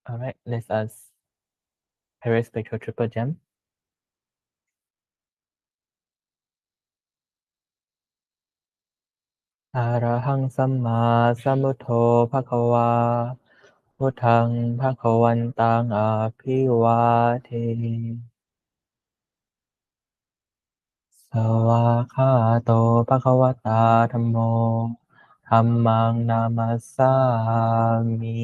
All right, let us pay respect to Triple Gem. Arahang Samma Sambuddho Bhagava พุทธังภคะวันตังอะภิวาเทสวากขาโตภคะวตาธัมโมธัมมังนามัสสามิ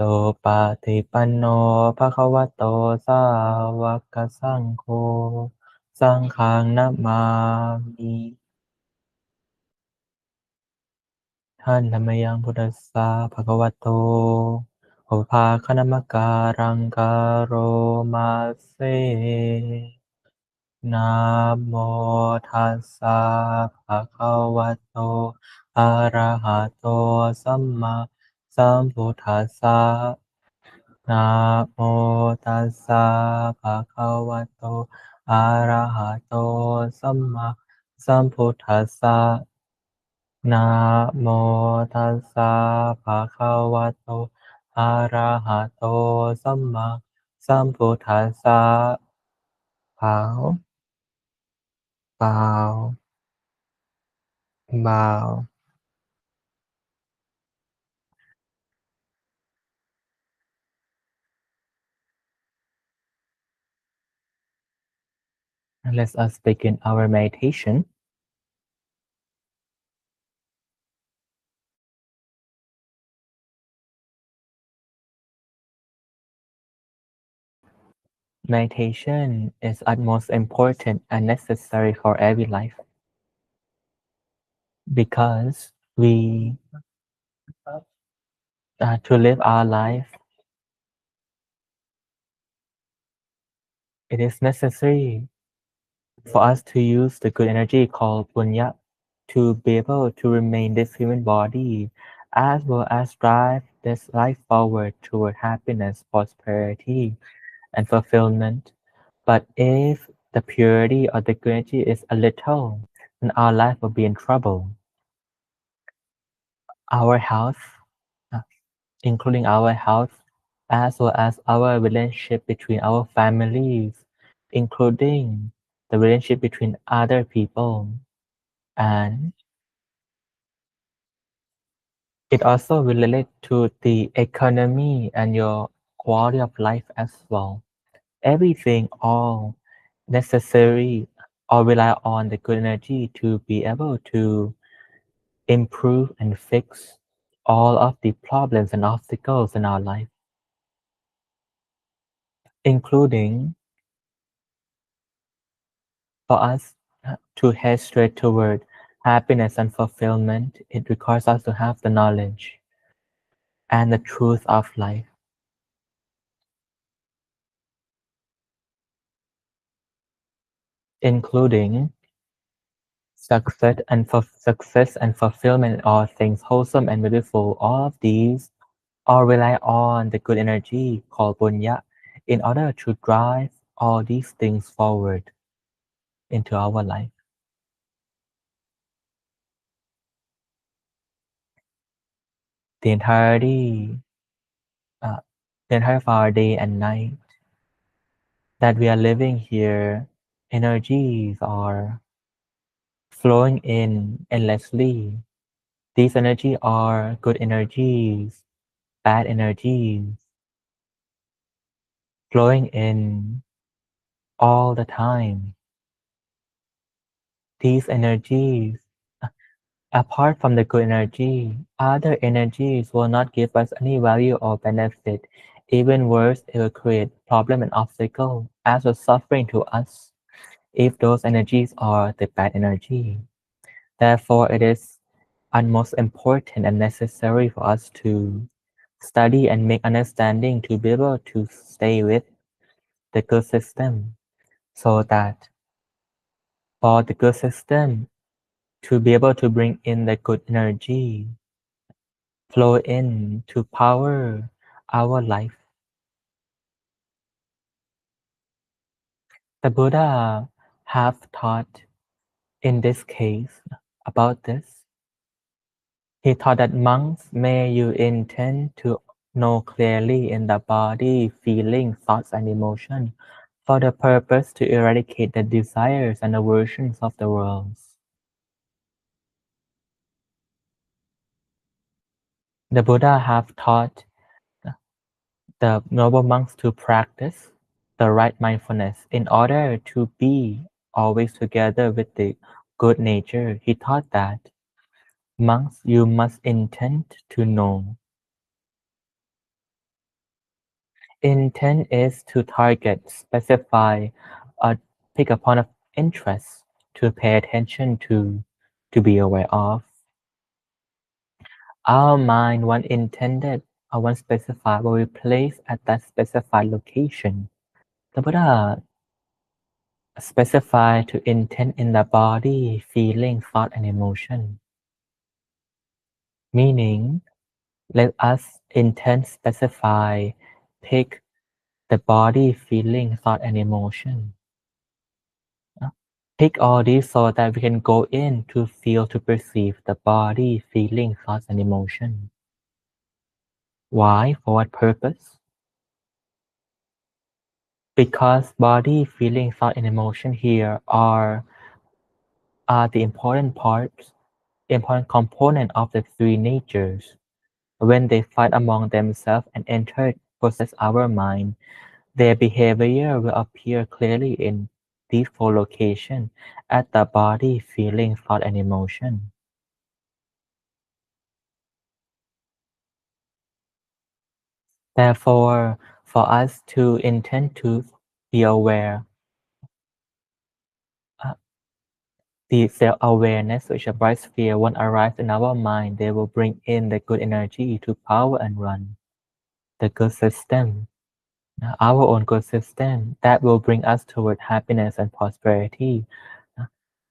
โสปฏิปันโนภคะวะโตสาวกสังโฆสังฆังนะมามิท่านธรรมยังพุทธัสสะภะคะวะโตโอภาคนมการังกาโรมาเซนะโมตัสสะภะคะวะโตอะระหะโตสัมมาสัมพุทธัสสะนะโมตัสสะภะคะวะโตอะระหะโตสัมมาสัมพุทธัสสะนะโมตัสสะภะคะวะโตอะระหะโตสัมมาสัมพุทธัสสะเปล่าเปล่าเปล่า Let us begin our meditation. Meditation is utmost important and necessary for every life because we to live our life, it is necessary for us to use the good energy called punya to be able to remain this human body as well as drive this life forward toward happiness, prosperity, and fulfillment. But if the purity of the good energy is a little, then our life will be in trouble. Our health, uh, including our health, as well as our relationship between our families, including the relationship between other people, and it also relates to the economy and your quality of life as well. Everything all necessary or rely on the good energy to be able to improve and fix all of the problems and obstacles in our life, including for us to head straight toward happiness and fulfillment. It requires us to have the knowledge and the truth of life, including success and fulfillment in all things wholesome and beautiful. All of these all rely on the good energy called punya in order to drive all these things forward into our life. The entirety, the entire of our day and night that we are living here, energies are flowing in endlessly. These energies are good energies, bad energies, flowing in all the time. These energies, apart from the good energy, other energies will not give us any value or benefit. Even worse, it will create problem and obstacle as well suffering to us if those energies are the bad energy. Therefore, it is utmost important and necessary for us to study and make understanding to be able to stay with the good system so that for the good system to be able to bring in the good energy flow in to power our life. The Buddha have taught in this case about this. He taught that monks may you intend to know clearly in the body, feeling, thoughts, and emotion for the purpose to eradicate the desires and aversions of the world. The Buddha have taught the noble monks to practice the right mindfulness in order to be always together with the good nature. He taught that monks, you must intend to know. Intent is to target, specify, or pick upon of interest, to pay attention to be aware of. Our mind, when intended or when specified, will be placed at that specified location. The Buddha specify to intent in the body, feeling, thought, and emotion. Meaning, let us intend, specify, pick the body, feeling, thought, and emotion. Pick all these so that we can go in to feel, to perceive the body, feeling, thoughts, and emotion. Why? For what purpose? Because body, feeling, thought, and emotion here are the important parts, important component of the three natures. When they fight among themselves and enter possess our mind, their behavior will appear clearly in these four locations at the body, feeling, thought, and emotion. Therefore, for us to intend to be aware, uh, the self-awareness which a bright sphere won't arise in our mind, they will bring in the good energy to power and run the good system, our own good system that will bring us toward happiness and prosperity.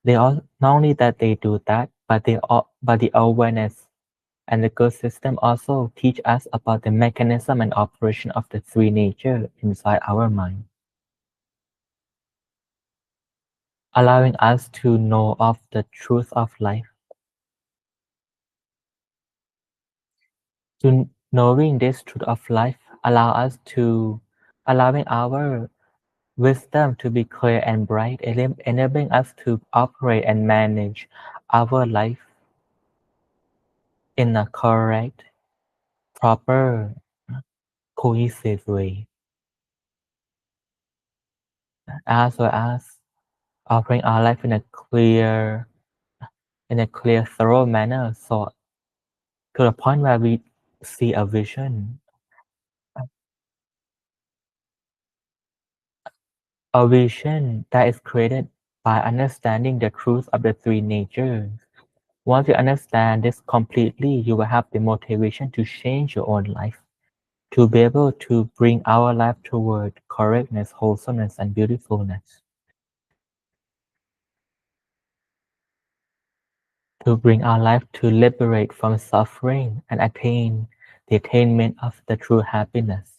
They all not only that they do that, but the awareness and the good system also teach us about the mechanism and operation of the three nature inside our mind, allowing us to know of the truth of life. To knowing this truth of life allowing our wisdom to be clear and bright, enabling us to operate and manage our life in a correct, proper, cohesive way, as well as offering our life in a clear, thorough manner, so to the point where we see a vision that is created by understanding the truth of the three natures. Once you understand this completely, you will have the motivation to change your own life, to be able to bring our life toward correctness, wholesomeness, and beautifulness, to bring our life to liberate from suffering and attain the attainment of the true happiness,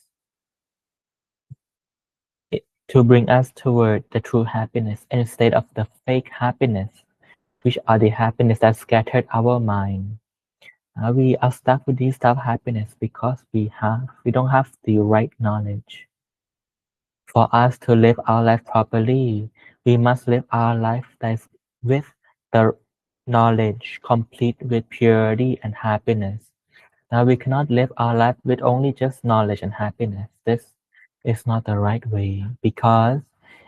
to bring us toward the true happiness instead of the fake happiness, which are the happiness that scattered our mind. We are stuck with this type of happiness because we don't have the right knowledge. For us to live our life properly, we must live our life that is with the knowledge, complete with purity and happiness. Now we cannot live our life with only just knowledge and happiness. This is not the right way, because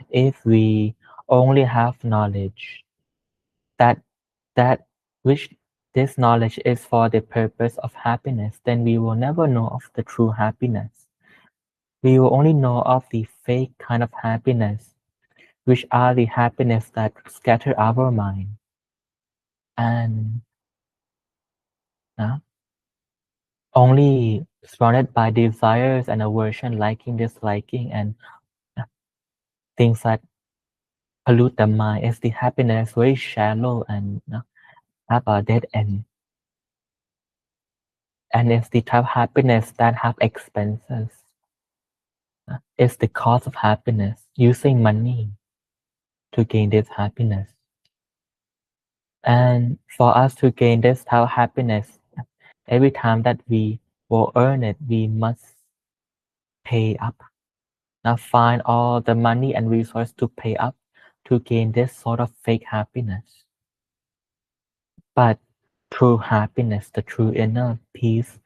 if we only have knowledge, that that which this knowledge is for the purpose of happiness, then we will never know of the true happiness. We will only know of the fake kind of happiness, which are the happiness that scatter our mind, and uh, only surrounded by desires and aversion, liking, disliking, and uh, things that pollute the mind, is the happiness very shallow and have a dead end. And it's the type of happiness that have expenses. It's the cost of happiness, using money to gain this happiness. And for us to gain this type of happiness, every time that we will earn it, we must pay up. Now find all the money and resource to pay up to gain this sort of fake happiness. But true happiness, the true inner peace,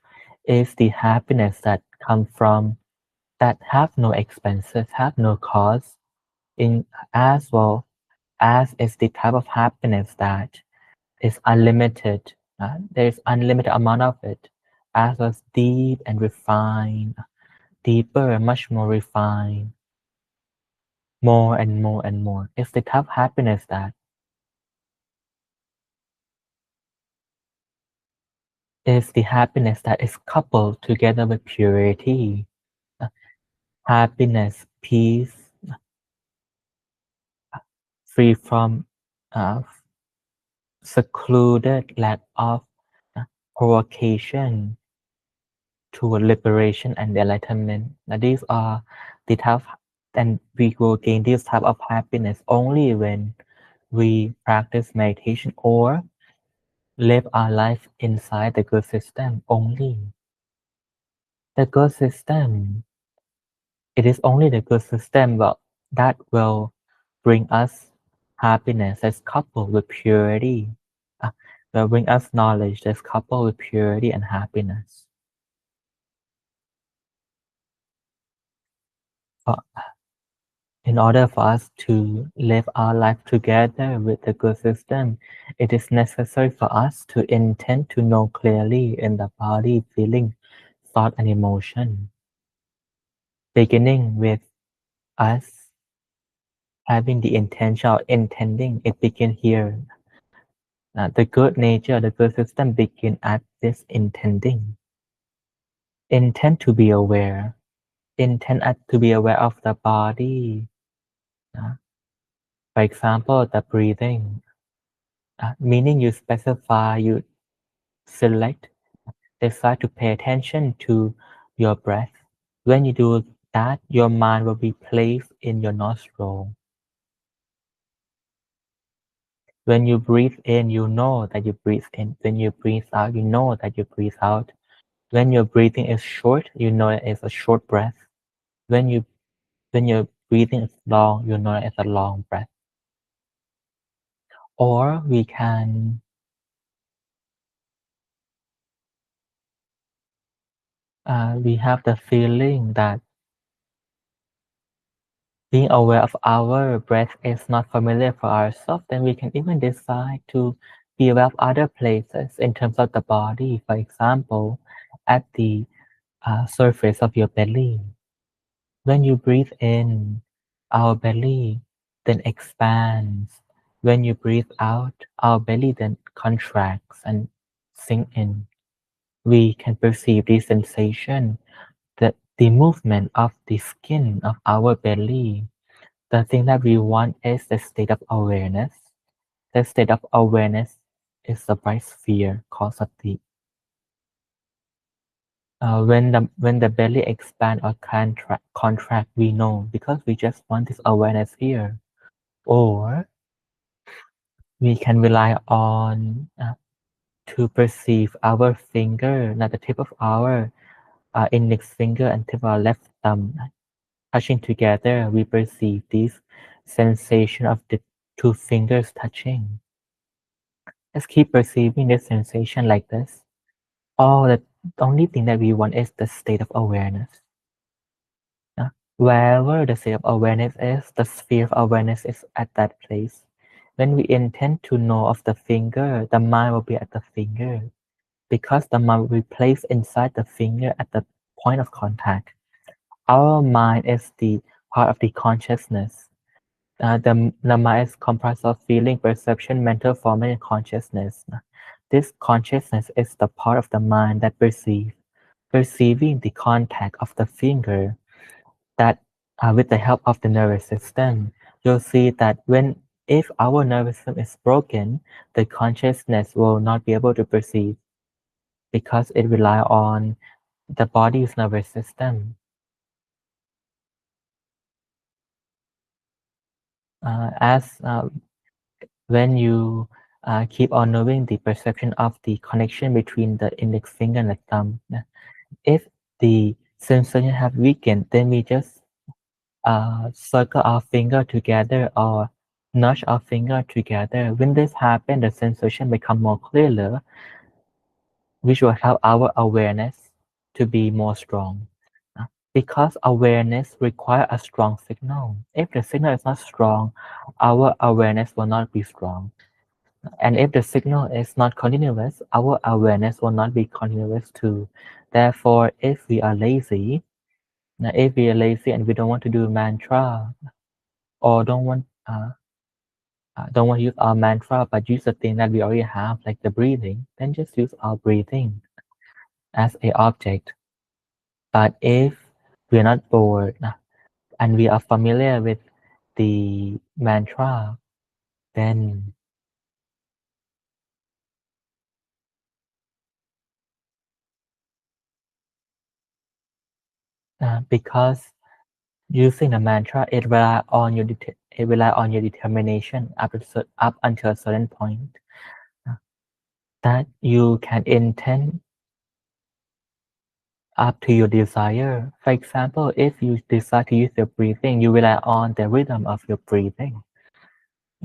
is the happiness that come from that have no expenses, have no cost, in as well as is the type of happiness that is unlimited. There's unlimited amount of it, as was deep and refined, deeper, much more refined, more and more and more. It's the type of happiness that is the happiness that is coupled together with purity, uh, happiness, peace, free from uh, secluded lack of uh, provocation toward liberation and enlightenment. Now, these are the type, and we will gain this type of happiness only when we practice meditation or live our life inside the good system only. The good system, it is only the good system that will bring us happiness that's coupled with purity. Uh, will bring us knowledge that's coupled with purity and happiness. Uh, In order for us to live our life together with the good system, it is necessary for us to intend to know clearly in the body, feeling, thought, and emotion. Beginning with us having the intention or intending, it begins here. The good nature, the good system begin at this intending. Intend to be aware. Intend to be aware of the body. For example, the breathing. Meaning you specify, you select, decide to pay attention to your breath. When you do that, your mind will be placed in your nostril. When you breathe in, you know that you breathe in. When you breathe out, you know that you breathe out. When your breathing is short, you know it's a short breath. When your breathing is long, you know it's a long breath. Or we have the feeling that being aware of our breath is not familiar for ourselves, then we can even decide to be aware of other places in terms of the body. For example, at the surface of your belly. When you breathe in, our belly then expands. When you breathe out, our belly then contracts and sinks in. We can perceive this sensation, that the movement of the skin of our belly. The thing that we want is the state of awareness. The state of awareness is the bright sphere called sati. When the belly expand or contract, we know because we just want this awareness here. Or we can rely on to perceive our finger, not the tip of our index finger and tip of our left thumb touching together. We perceive this sensation of the two fingers touching. Let's keep perceiving this sensation like this. The only thing that we want is the state of awareness. Wherever the state of awareness is, the sphere of awareness is at that place. When we intend to know of the finger, the mind will be at the finger, because the mind will be placed inside the finger at the point of contact. Our mind is the part of the consciousness. The mind is comprised of feeling, perception, mental formation, and consciousness. This consciousness is the part of the mind that perceiving the contact of the finger, that with the help of the nervous system, you'll see that if our nervous system is broken, the consciousness will not be able to perceive because it rely on the body's nervous system. As when you keep on knowing the perception of the connection between the index finger and the thumb, If the sensation have weakened, then we just circle our finger together or nudge our finger together. When this happens, the sensation become more clearer, which will help our awareness to be more strong. Because awareness requires a strong signal. If the signal is not strong, our awareness will not be strong. And if the signal is not continuous, our awareness will not be continuous too. Therefore, if we are lazy, and we don't want to do mantra or don't want to use our mantra but use the thing that we already have, like the breathing, then just use our breathing as a object. But if we're not bored and we are familiar with the mantra, then because using the mantra, it rely on your determination up until a certain point that you can intend up to your desire. For example, if you decide to use your breathing, you rely on the rhythm of your breathing.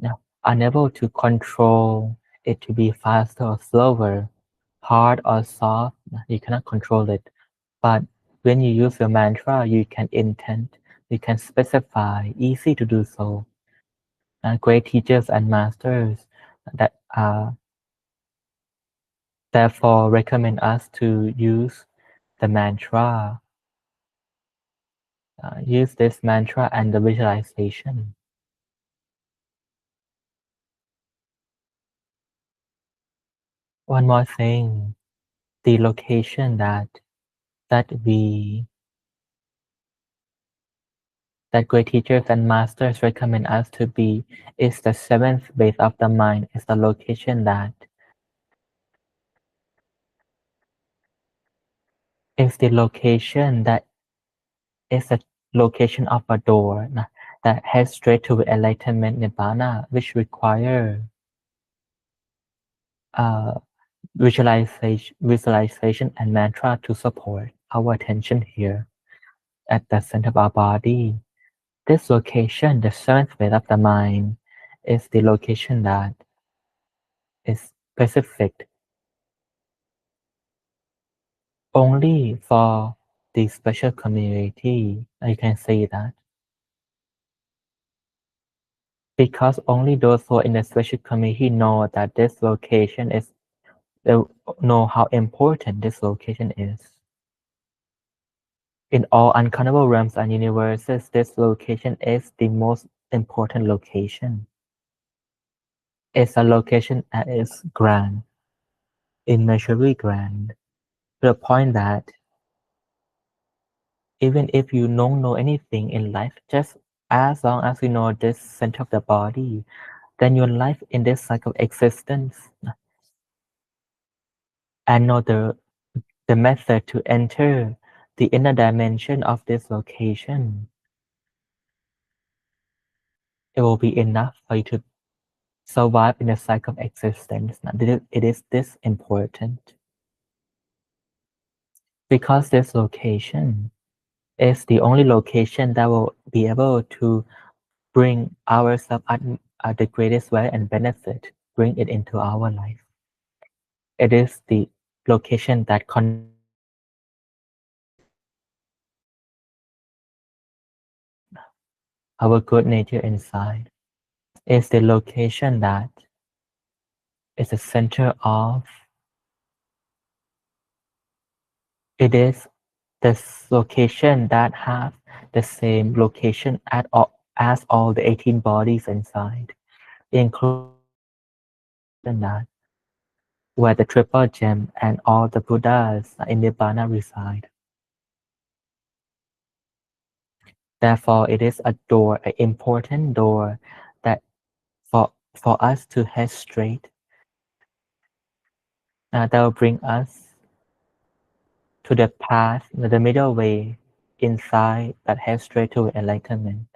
Now, unable to control it to be faster or slower, hard or soft, you cannot control it. But when you use your mantra, you can intend, you can specify, easy to do so. Great teachers and masters that therefore recommend us to use the mantra, use this mantra and the visualization. One more thing, the location that we that great teachers and masters recommend us to be is the seventh base of the mind, is the location that is the location that is the location of a door that heads straight to enlightenment nibbana, which require uh, visualization and mantra to support our attention here at the center of our body. This location, the seventh base of the mind, is the location that is specific only for the special community. I can say that because only those who are in the special community know that this location is, they know how important this location is. In all uncountable realms and universes, this location is the most important location. It's a location that is grand, immeasurably grand, to the point that even if you don't know anything in life, just as long as you know this center of the body, then your life in this cycle of existence and know the method to enter the inner dimension of this location, it will be enough for you to survive in the cycle of existence. Now, it is this important because this location is the only location that will be able to bring ourselves at the greatest value and benefit, bring it into our life. It is the location that our good nature inside. It's the location that is the center of, it is this location that have the same location as all the 18 bodies inside, including that where the triple gem and all the Buddhas in Nibbana reside. Therefore, it is a door, an important door that for us to head straight, that will bring us to the path, the middle way inside that heads straight to enlightenment.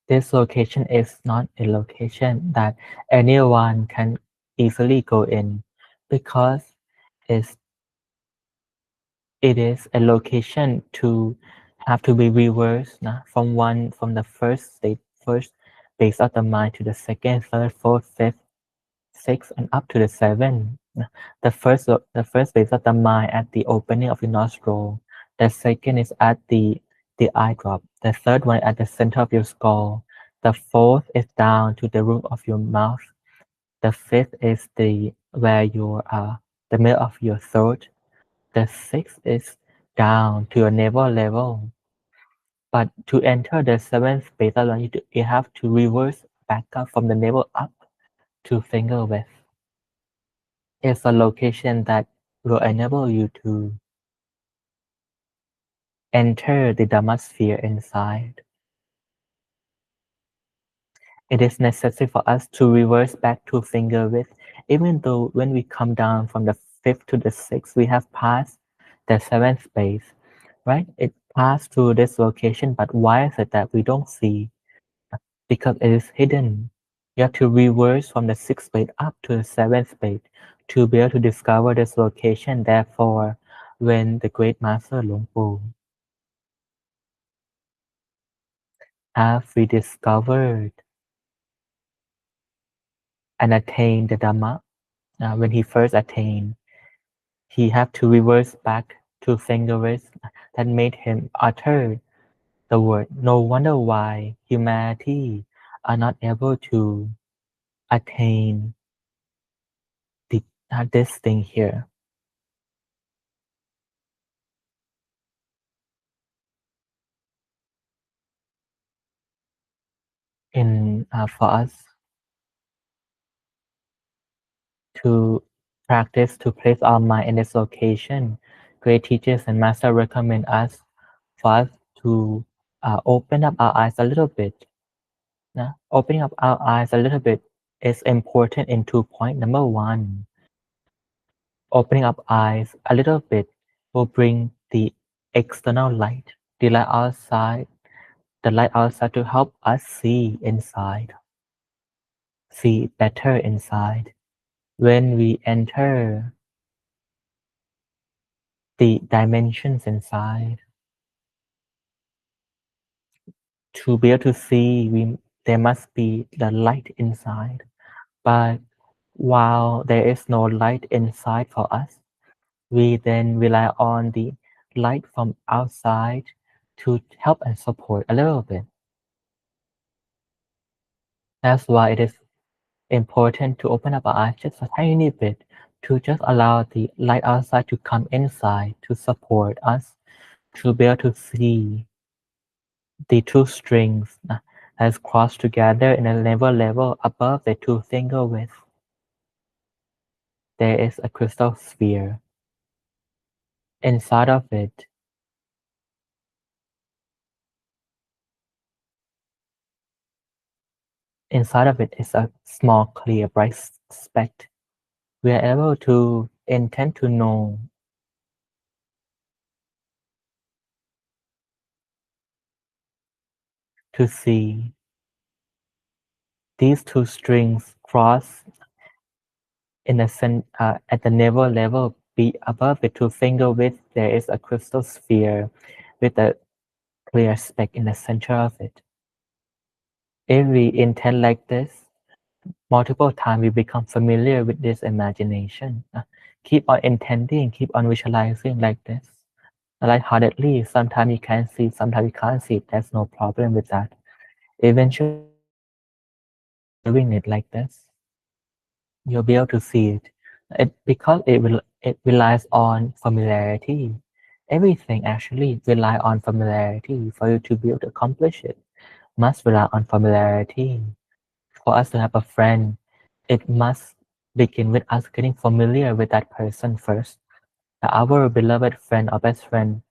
This location is not a location that anyone can easily go in. because it's, it is a location to have to be reversed from the first state, first base of the mind to the second, third, fourth, fifth, sixth, and up to the seventh. The first base of the mind at the opening of the nostril. The second is at the eye drop. The third one at the center of your skull. The fourth is down to the roof of your mouth. The fifth is the middle of your throat. The sixth is down to your navel level. But to enter the seventh beta line, you have to reverse back up from the navel up to finger width. It's a location that will enable you to enter the Dhamma sphere inside. It is necessary for us to reverse back to finger width, even though when we come down from the fifth to the sixth, we have passed the seventh base, right? It passed through this location, but why is it that we don't see? Because it is hidden. You have to reverse from the sixth base up to the seventh base to be able to discover this location. Therefore, when the great master Luang Pu have rediscovered and attained the Dhamma, when he first attained, he had to reverse back to fingers that made him utter the word. No wonder why humanity are not able to attain this thing here. For us to practice to place our mind in this location, great teachers and master recommend us for us to open up our eyes a little bit. Opening up our eyes a little bit is important in 2 points. Number one, opening up eyes a little bit will bring the external light, the light outside to help us see inside, see better inside. When we enter the dimensions inside, to be able to see, there must be the light inside. But while there is no light inside for us, we then rely on the light from outside to help and support a little bit. That's why it is important to open up our eyes just a tiny bit to just allow the light outside to come inside to support us to be able to see the two strings as crossed together in a level above the two finger width. There is a crystal sphere. Inside of it, is a small, clear, bright speck. We are able to intend to know, to see these two strings cross in at the navel level, be above the two finger width. There is a crystal sphere with a clear speck in the center of it. If we intend like this, multiple times we become familiar with this imagination. Keep on intending, keep on visualizing like this. Lightheartedly, sometimes you can see, sometimes you can't see. There's no problem with that. Eventually, doing it like this, you'll be able to see it. Because it relies on familiarity. Everything actually rely on familiarity. For you to be able to accomplish it, must rely on familiarity. For us to have a friend, it must begin with us getting familiar with that person first. Our beloved friend or best friend,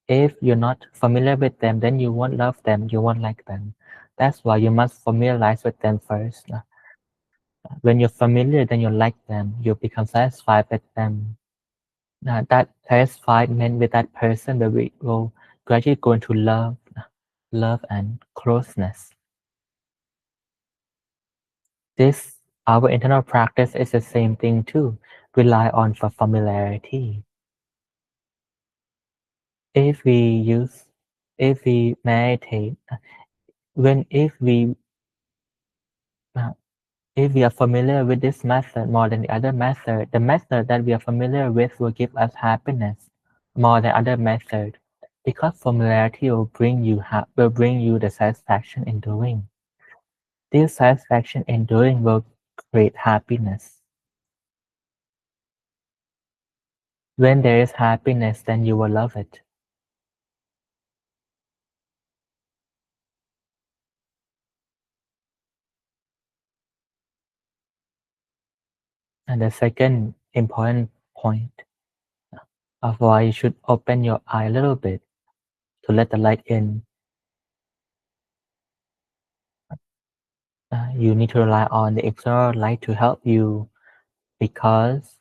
if you're not familiar with them, then you won't love them, you won't like them. That's why you must familiarize with them first. When you're familiar, then you like them, you become satisfied with them. That satisfiedment with that person will gradually go into love and closeness. This, our internal practice is the same thing too. rely on for familiarity. If we use, if we meditate, when uh, if we are familiar with this method more than the other method, the method that we are familiar with will give us happiness more than other method, because familiarity will bring you the satisfaction in doing. This satisfaction in doing will create happiness. When there is happiness, then you will love it. And the second important point of why you should open your eye a little bit to let the light in, you need to rely on the external light to help you, because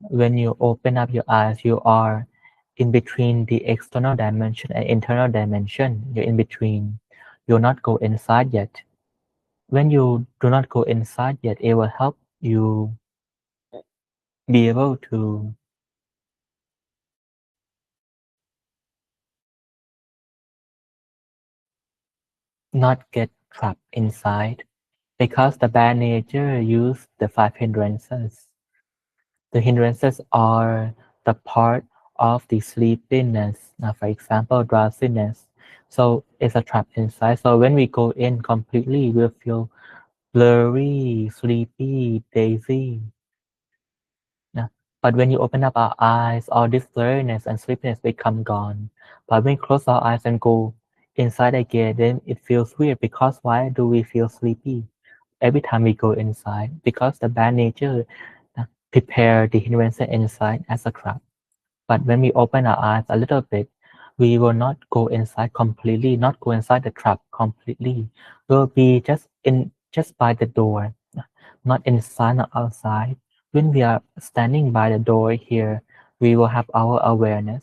when you open up your eyes, you are in between the external dimension and internal dimension. You're in between. You'll not go inside yet. When you do not go inside yet, it will help you be able to not get trapped inside, because the bad nature use the five hindrances. The hindrances are the part of the sleepiness. Now, for example, drowsiness. So it's a trap inside. So when we go in completely, we'll feel blurry, sleepy, daisy. Yeah. But when you open up our eyes, all this blurriness and sleepiness become gone. But when we close our eyes and go inside again, then it feels weird, because why do we feel sleepy every time we go inside? Because the bad nature prepare the hindrance inside as a trap. But when we open our eyes a little bit, we will not go inside completely, not go inside the trap completely. We'll be just by the door, not inside or outside. When we are standing by the door here, we will have our awareness.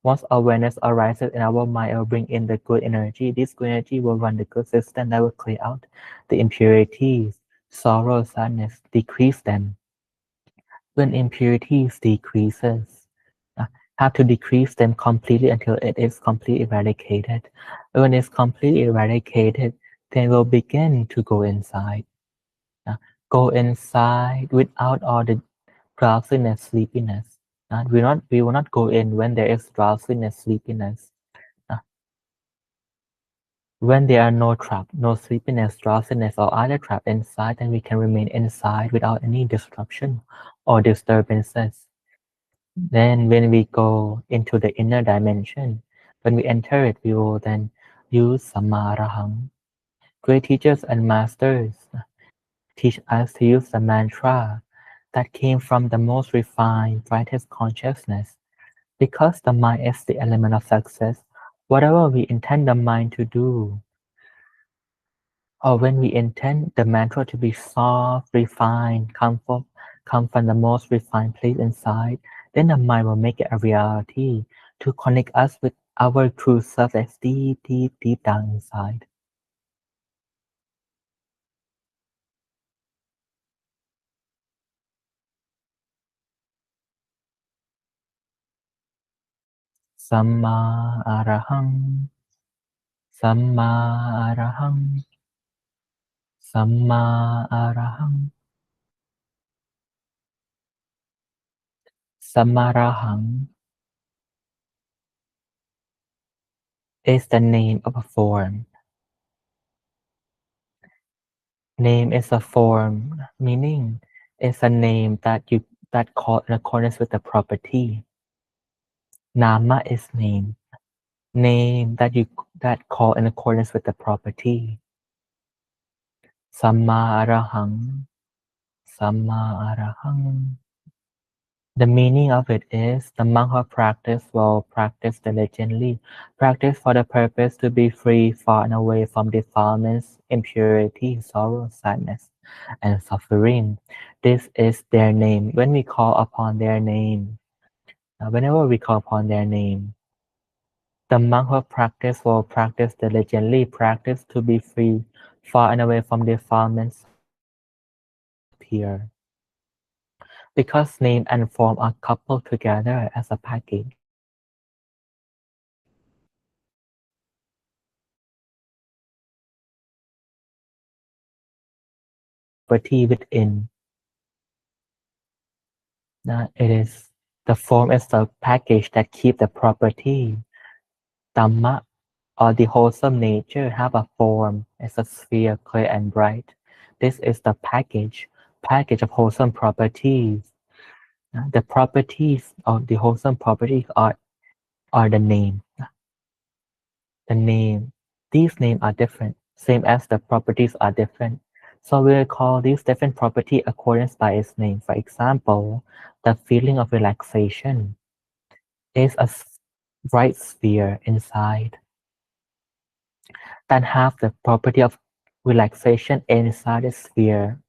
Once awareness arises in our mind, it will bring in the good energy. This good energy will run the good system that will clear out the impurities, sorrow, sadness, decrease them. When impurities decreases, uh, have to decrease them completely until it is completely eradicated. When it's completely eradicated, then we'll begin to go inside. uh, Go inside without all the drowsiness, sleepiness. We will not go in when there is drowsiness, sleepiness. Uh, when there are no trap, no sleepiness, drowsiness, or other trap inside, then we can remain inside without any disruption or disturbances. Then when we go into the inner dimension, when we enter it, we will then use Samaraham. Great teachers and masters teach us to use the mantra that came from the most refined, brightest consciousness. Because the mind is the element of success, whatever we intend the mind to do, or when we intend the mantra to be soft, refined, come from the most refined place inside, then the mind will make it a reality to connect us with our true self that's deep, deep, deep down inside. Samma Araham, Samma Araham, Samma Araham, Samaraham is the name of a form. Name is a form, meaning it's a name that called in accordance with the property. Nama is name. Name that call in accordance with the property. Samma Arahang. Samma Arahang. The meaning of it is the monk who practice will practice diligently, practice for the purpose to be free, far and away from defilements, impurity, sorrow, sadness, and suffering. This is their name. When we call upon their name, whenever we call upon their name, the monk who practice will practice diligently, practice to be free, far and away from defilements, sorrow, sadness, and appear. because name and form are coupled together as a package. Property within. It is the form is the package that keep the property. Dhamma or the wholesome nature have a form as a sphere, clear and bright. This is the package of wholesome properties. The properties of the wholesome properties are the name. The name. These names are different, same as the properties are different. So we'll call these different property accordance by its name. For example, the feeling of relaxation is a bright sphere inside that have the property of relaxation inside the sphere.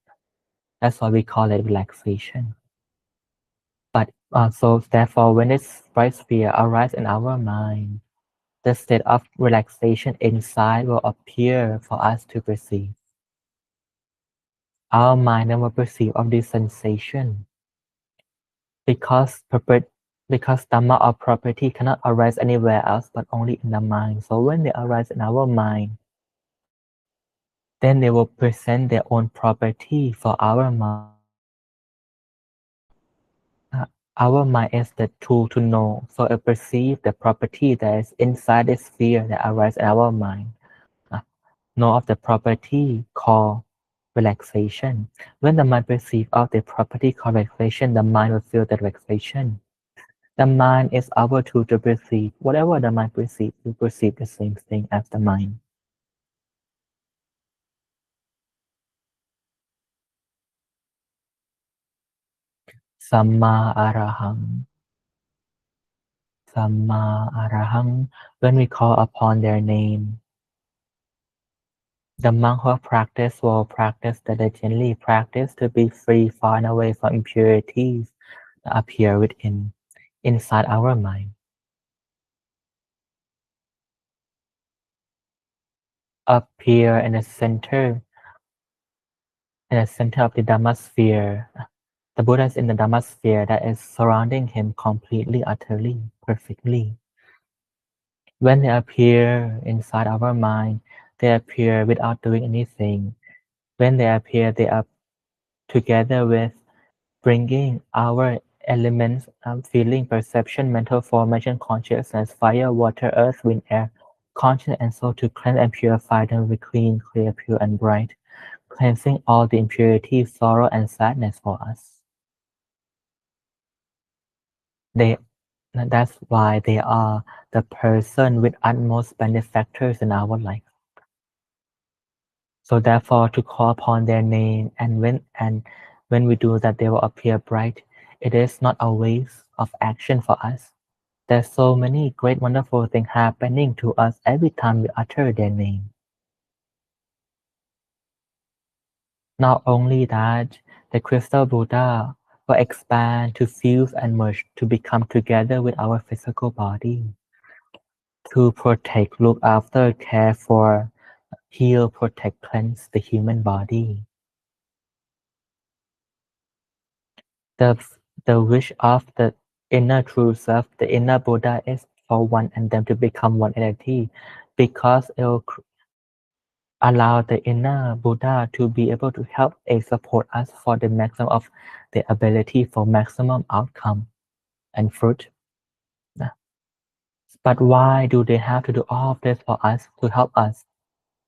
That's why we call it relaxation. But so therefore, when this bright sphere arises in our mind, the state of relaxation inside will appear for us to perceive. Our mind never perceive of this sensation because because Dhamma or property cannot arise anywhere else but only in the mind. So when they arise in our mind, then they will present their own property for our mind. Our mind is the tool to know, so it perceives the property that is inside the sphere that arises in our mind. Know of the property called relaxation. When the mind perceives of the property called relaxation, the mind will feel the relaxation. The mind is our tool to perceive. Whatever the mind perceives, we perceive the same thing as the mind. Samma arahang. Samma arahang. When we call upon their name, the monk who practice will practice diligently, practice to be free, far and away from impurities that appear within, inside our mind. Appear in the center of the Dhamma sphere. The Buddha is in the Dhamma sphere that is surrounding him completely, utterly, perfectly. When they appear inside our mind, they appear without doing anything. When they appear, they are together with bringing our elements, feeling, perception, mental formation, consciousness, fire, water, earth, wind, air, conscience, and soul to cleanse and purify them with clean, clear, pure, and bright, cleansing all the impurities, sorrow, and sadness for us. That's why they are the person with utmost benefactors in our life. So therefore, to call upon their name, and when we do that, they will appear bright. It is not a waste of action for us. There's so many great, wonderful things happening to us every time we utter their name. Not only that, the crystal Buddha will expand to fuse and merge to become together with our physical body, to protect, look after, care for, heal, protect, cleanse the human body. The, the wish of the inner true self, the inner Buddha, is for one and them to become one entity, because it will allow the inner Buddha to be able to help and support us for the maximum of the ability for maximum outcome and fruit. But why do they have to do all of this for us to help us?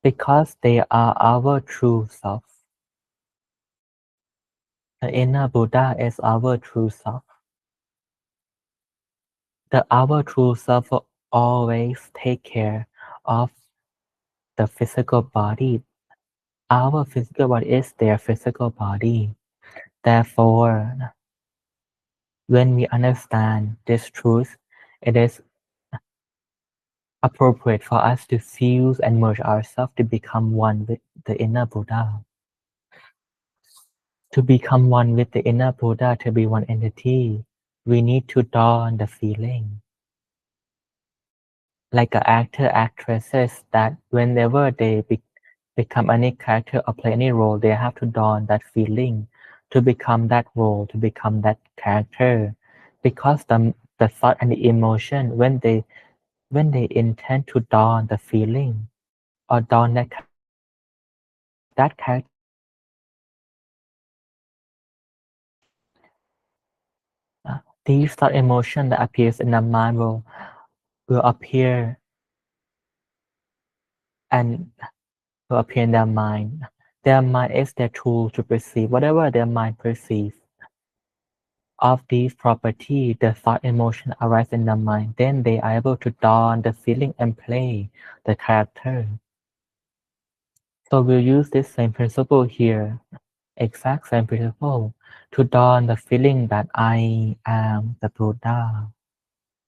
Because they are our true self. The inner Buddha is our true self. Our true self will always take care of the physical body. Our physical body is their physical body. Therefore, when we understand this truth, it is appropriate for us to fuse and merge ourselves to become one with the inner Buddha. To become one with the inner Buddha, to be one entity, we need to dawn the feeling. Like an actor, actresses, that whenever they become any character or play any role, they have to dawn that feeling to become that role, to become that character, because the thought and the emotion when they intend to dawn the feeling or dawn that character, that character these thought emotion that appears in the mind will appear and will appear in their mind. Their mind is their tool to perceive whatever their mind perceives. Of these properties, the thought emotion arise in the mind, then they are able to dawn the feeling and play the character. So we'll use this same principle here, exact same principle, to dawn the feeling that I am the Buddha.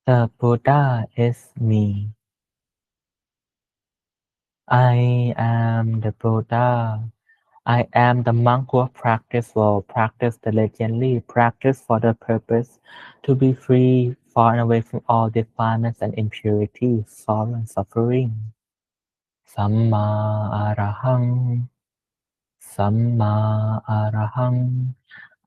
The Buddha is me. I am the Buddha. I am the monk who practice well, practice diligently, practice for the purpose to be free, far and away from all defilements and impurities, sorrow and suffering. Samma Arahang, Samma Arahang.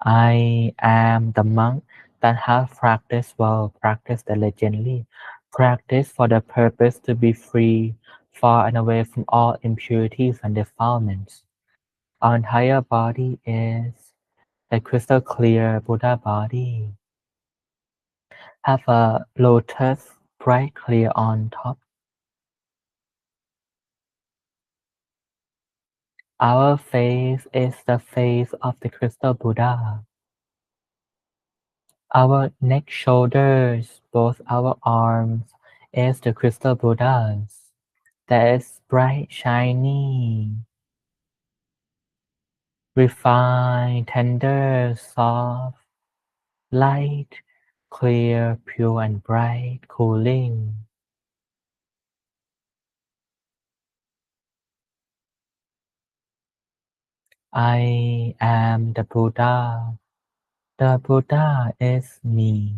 I am the monk that have practiced well, practice diligently, practice for the purpose to be free, far and away from all impurities and defilements. Our entire body is a crystal clear Buddha body. Have a lotus bright clear on top. Our face is the face of the crystal Buddha. Our neck, shoulders, both our arms is the crystal Buddhas. That is bright, shiny, refined, tender, soft, light, clear, pure and bright, cooling. I am the Buddha. The Buddha is me.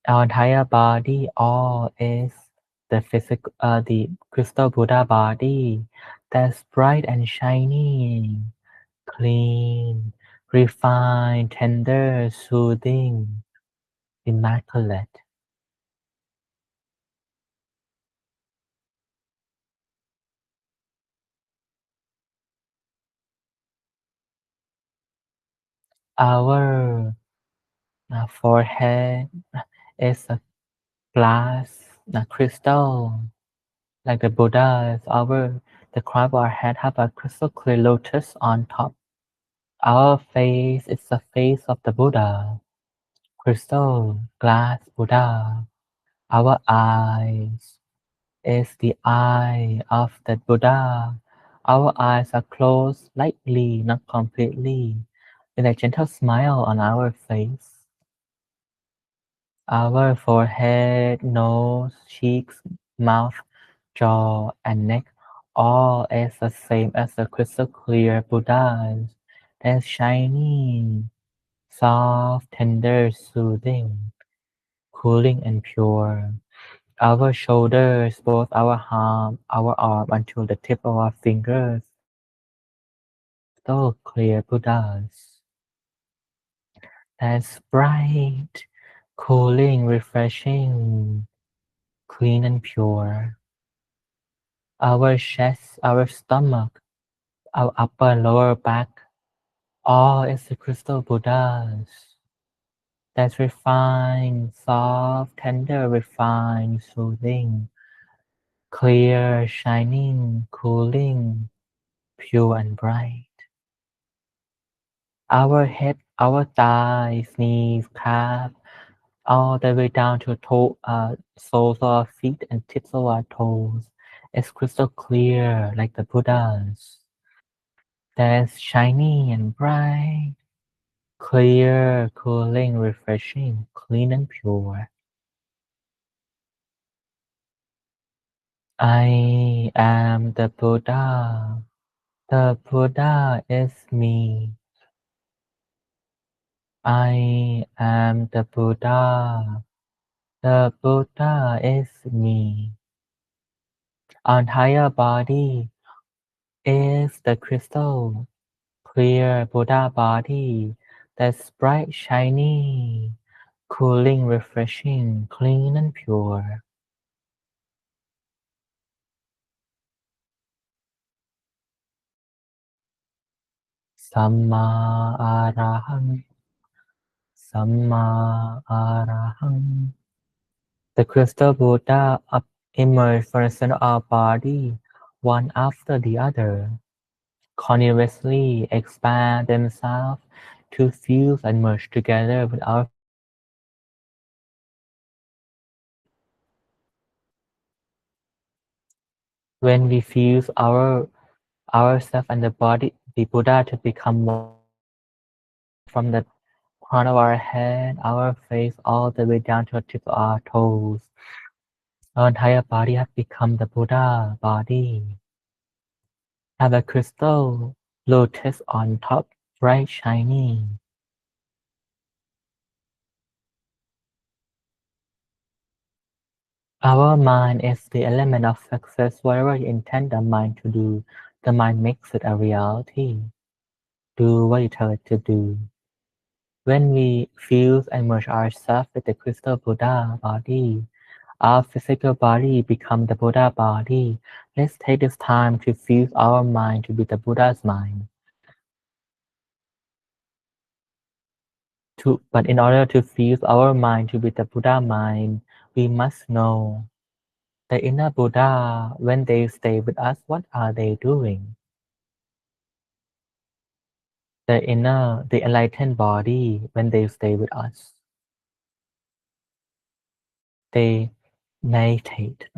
Our entire body, all is the crystal Buddha body that's bright and shiny, clean, refined, tender, soothing, immaculate. Our forehead is a glass, a crystal, like the Buddha's. The crown of our head have a crystal clear lotus on top. Our face is the face of the Buddha, crystal glass Buddha. Our eyes is the eye of the Buddha. Our eyes are closed slightly, not completely, with a gentle smile on our face. Our forehead, nose, cheeks, mouth, jaw, and neck all is the same as the crystal clear Buddhas. They're shiny, soft, tender, soothing, cooling, and pure. Our shoulders, both our arm until the tip of our fingers, crystal clear Buddhas. That's bright, cooling, refreshing, clean and pure. Our chest, our stomach, our upper and lower back, all is the crystal Buddhas. That's refined, soft, tender, refined, soothing, clear, shining, cooling, pure and bright. Our head, our thighs, knees, calf, all the way down to soles of our feet and tips of our toes is crystal clear like the Buddhas. That's shiny and bright, clear, cooling, refreshing, clean and pure. I am the Buddha. The Buddha is me. I am the Buddha. The Buddha is me. Our entire body is the crystal clear Buddha body that's bright, shiny, cooling, refreshing, clean and pure. Samma Arahang, Samma Arahang. The crystal Buddha emerged from the center of our body, one after the other, continuously expand themselves to fuse and merge together with our. When we fuse ourselves and the body, the Buddha to become one from the crown of our head, our face, all the way down to the tip of our toes. Our entire body has become the Buddha body. Have a crystal lotus on top, bright, shiny. Our mind is the element of success. Whatever you intend the mind to do, the mind makes it a reality. Do what you tell it to do. When we fuse and merge ourselves with the crystal Buddha body, our physical body becomes the Buddha body. Let's take this time to fuse our mind to be the Buddha's mind. But in order to fuse our mind to be the Buddha mind, we must know the inner Buddha, when they stay with us, what are they doing? The enlightened body, when they stay with us, they meditate,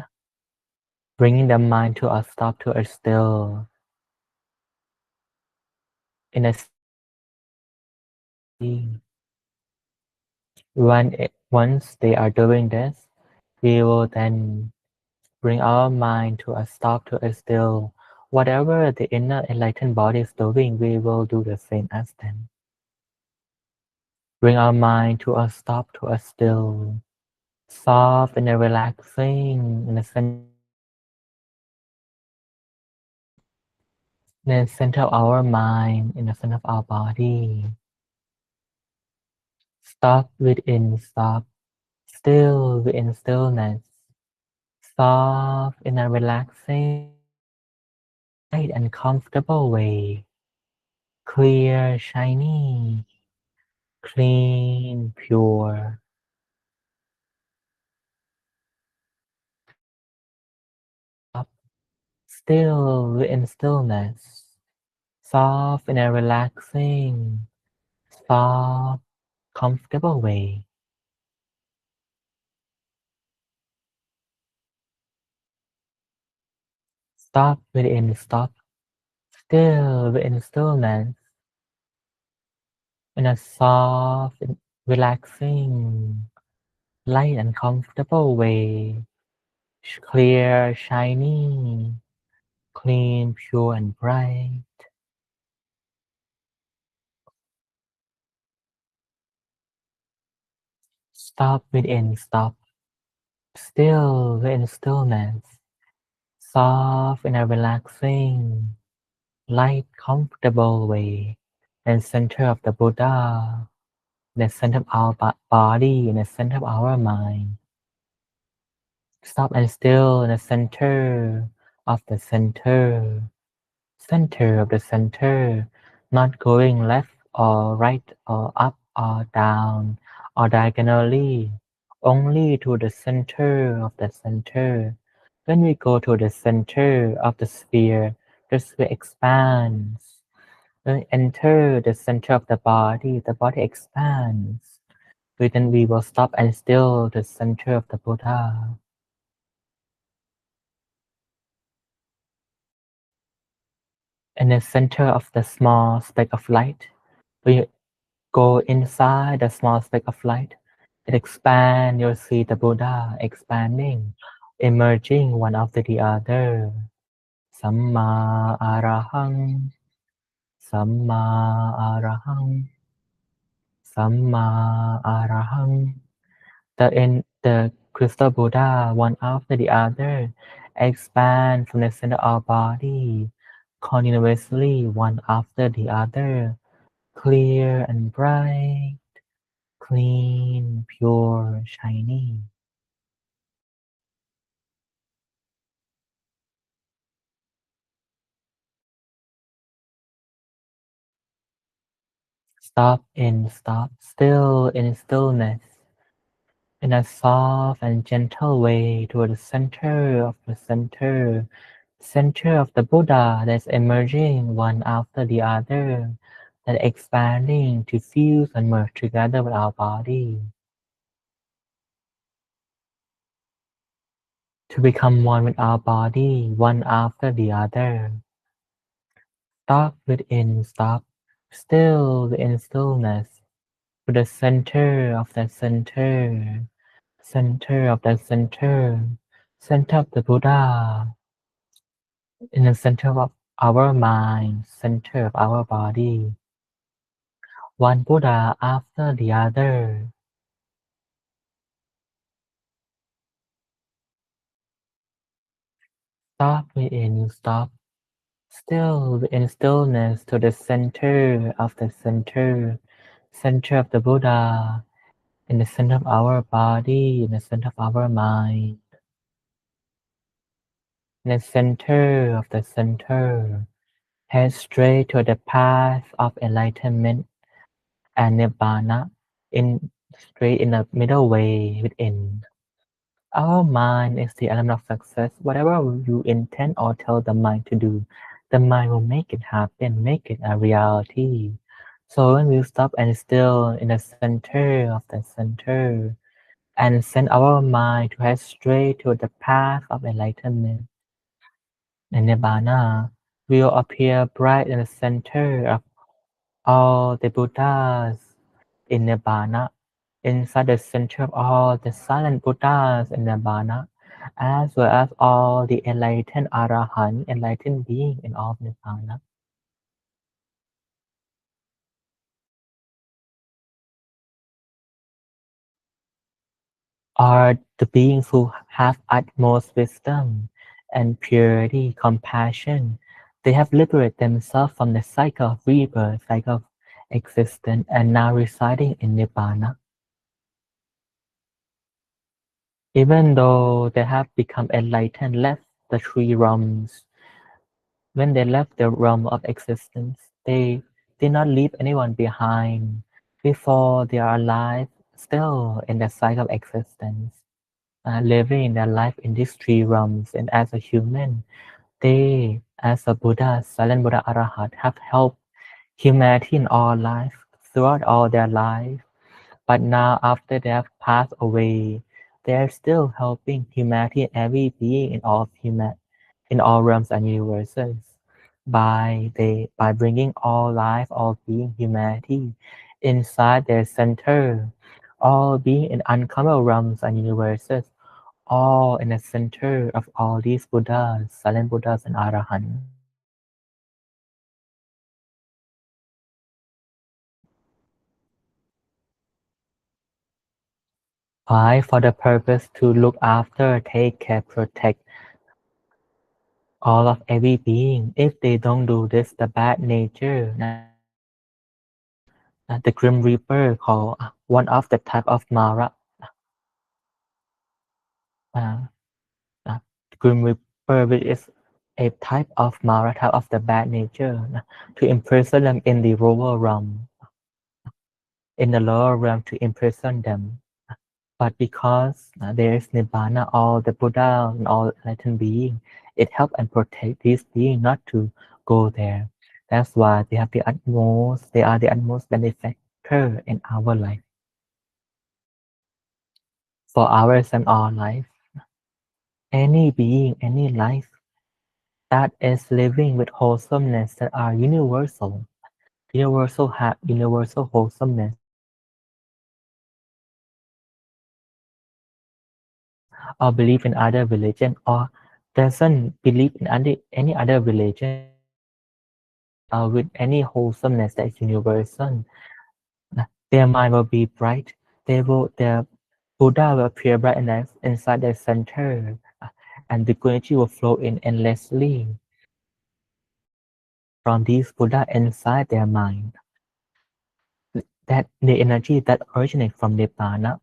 bringing the mind to a stop, to a still, in a state. Once they are doing this, we will then bring our mind to a stop, to a still. Whatever the inner enlightened body is doing, we will do the same as them. Bring our mind to a stop, to a still, soft and relaxing in the center of our mind, in the center of our body. Stop within stop, still within stillness, soft in a relaxing and comfortable way, clear, shiny, clean, pure. Up, still within stillness, soft in a relaxing, soft, comfortable way. Stop within stop, still within stillness, in a soft, relaxing, light and comfortable way, clear, shiny, clean, pure and bright. Stop within stop, still within stillness, soft in a relaxing, light, comfortable way, and center of the Buddha, the center of our body, in the center of our mind. Stop and still in the center of the center, center of the center, not going left or right or up or down or diagonally, only to the center of the center. When we go to the center of the sphere expands. When we enter the center of the body expands. Then we will stop and still the center of the Buddha. In the center of the small speck of light, we go inside the small speck of light. It expands, you'll see the Buddha expanding, emerging one after the other. Samma Arahang, Samma Arahang, Samma Arahang. The crystal Buddha, one after the other, expand from the center of our body, continuously one after the other, clear and bright, clean, pure, shiny. Stop still in stillness, in a soft and gentle way toward the center of the center of the Buddha that's emerging one after the other, that expanding to fuse and merge together with our body, to become one with our body, one after the other. Stop within, stop still in stillness, to the center of the center of the center of the Buddha, in the center of our mind, center of our body, one Buddha after the other. Stop within, stop still in stillness to the center of the center of the Buddha, in the center of our body, in the center of our mind, in the center of the center. Head straight to the path of enlightenment and Nibbana, in straight in the middle way within. Our mind is the element of success. Whatever you intend or tell the mind to do, the mind will make it happen, make it a reality. So when we stop and still in the center of the center and send our mind to head straight to the path of enlightenment and Nibbana, will appear bright in the center of all the Buddhas in Nibbana, inside the center of all the silent Buddhas in Nibbana, as well as all the enlightened Arahant, enlightened being in all of Nibbana, are the beings who have utmost wisdom and purity, compassion. They have liberated themselves from the cycle of rebirth, cycle of existence, and now residing in Nibbana. Even though they have become enlightened, left the three realms, when they left the realm of existence, they did not leave anyone behind. Before they are alive, still in the cycle of existence, living their life in these three realms. And as a human, they, as a Buddha, silent Buddha Arahat, have helped humanity in all life, throughout all their life. But now, after they have passed away, they are still helping humanity and every being in all in all realms and universes by bringing all life, all being, humanity inside their center, all being in uncommon realms and universes, all in the center of all these Buddhas, silent Buddhas and Arahants. Why? For the purpose to look after, take care, protect all of every being. If they don't do this, the bad nature, the Grim Reaper, called one of the type of Mara, uh, uh, Grim Reaper, which is a type of Mara, type of the bad nature, to imprison them in the lower realm, in the lower realm to imprison them. But because there is Nibbana, all the Buddha and all enlightened being, it helps and protect these beings not to go there. That's why they have the utmost, they are the utmost benefactor in our life, for ours and our life. Any being, any life that is living with wholesomeness that are universal, universal wholesomeness, or believe in other religion, or doesn't believe in any other religion, with any wholesomeness that is universal, their mind will be bright. Their Buddha will appear bright inside their center, and the good energy will flow in endlessly. from these Buddha inside their mind, that the energy that originates from Nibbana,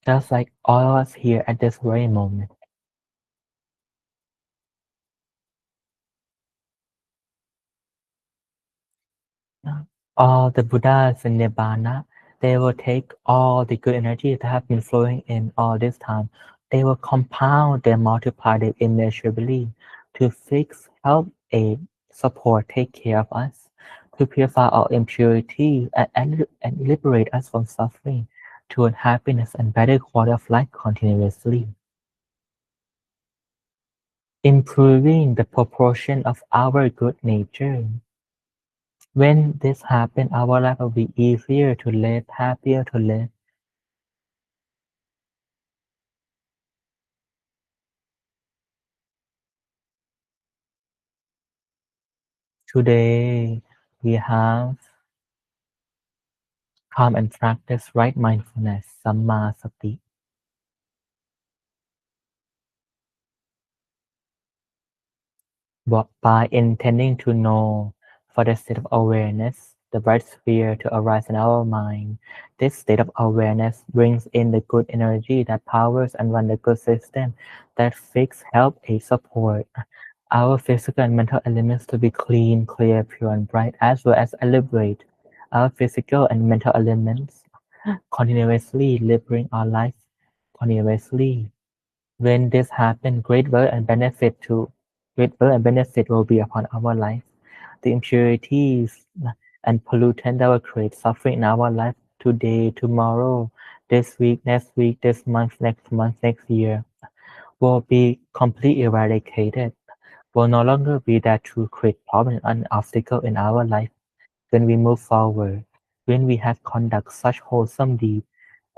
just like all of us here at this very moment. All the Buddhas in Nibbana, they will take all the good energy that have been flowing in all this time. They will compound and multiply it immeasurably to fix, help, aid, support, take care of us, to purify our impurities and liberate us from suffering toward happiness and better quality of life continuously. Improving the proportion of our good nature. When this happens, our life will be easier to live, happier to live. Today, we have come and practice right mindfulness, Samma Sati. By intending to know for the state of awareness, the bright sphere to arise in our mind. This state of awareness brings in the good energy that powers and run the good system that fix, help, aid, support our physical and mental elements to be clean, clear, pure, and bright, as well as liberate our physical and mental elements continuously, liberating our life continuously. When this happens, great wealth and benefit will be upon our life. The impurities and pollutants that will create suffering in our life today, tomorrow, this week, this month, next year will be completely eradicated. Will no longer be there to create problem and obstacle in our life when we move forward. When we have conduct such wholesome deeds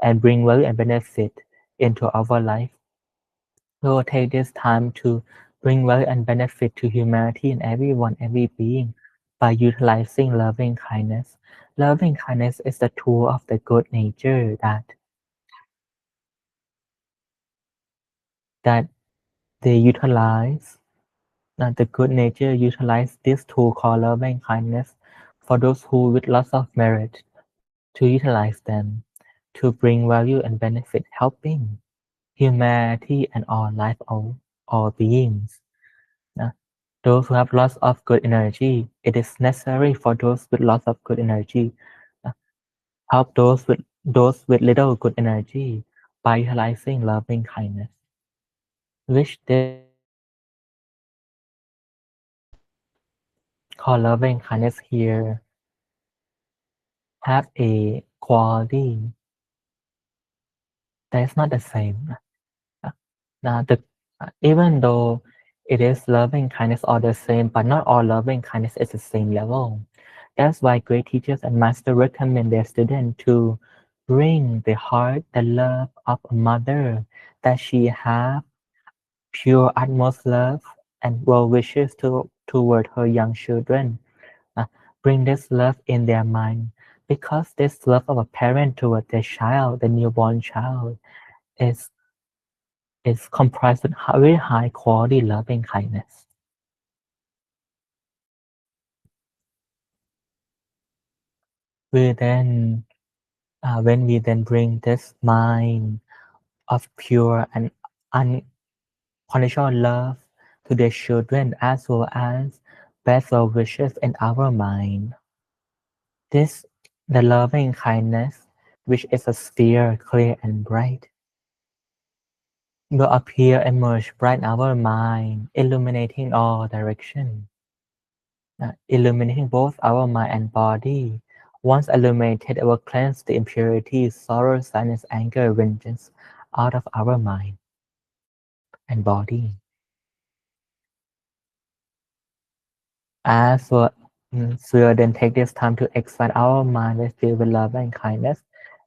and bring value and benefit into our life, we will take this time to bring value and benefit to humanity and everyone, every being by utilizing loving kindness. Loving kindness is the tool of the good nature that they utilize, that the good nature utilize this tool called loving kindness for those who with lots of merit to utilize them to bring value and benefit, helping humanity and all beings. Uh, Those who have lots of good energy, it is necessary for those with lots of good energy uh, help those with little good energy by utilizing loving kindness, which this called loving kindness here have a quality that is not the same. Uh, Now, even though it is loving kindness all the same, but not all loving kindness is the same level. That's why great teachers and masters recommend their students to bring the heart, the love of a mother, that she have pure utmost love and well wishes toward her young children. Uh, Bring this love in their mind, because this love of a parent toward their child, the newborn child, is is comprised with very high quality loving kindness. We then, when we then bring this mind of pure and unconditional love to their children, as well as best well wishes in our mind, this the loving kindness, which is a sphere clear and bright, will appear emerge bright in our mind, illuminating all direction, illuminating both our mind and body. Once illuminated, it will cleanse the impurities, sorrow, sadness, anger, vengeance out of our mind and body. As well, so we'll then take this time to expand our mind with love and kindness,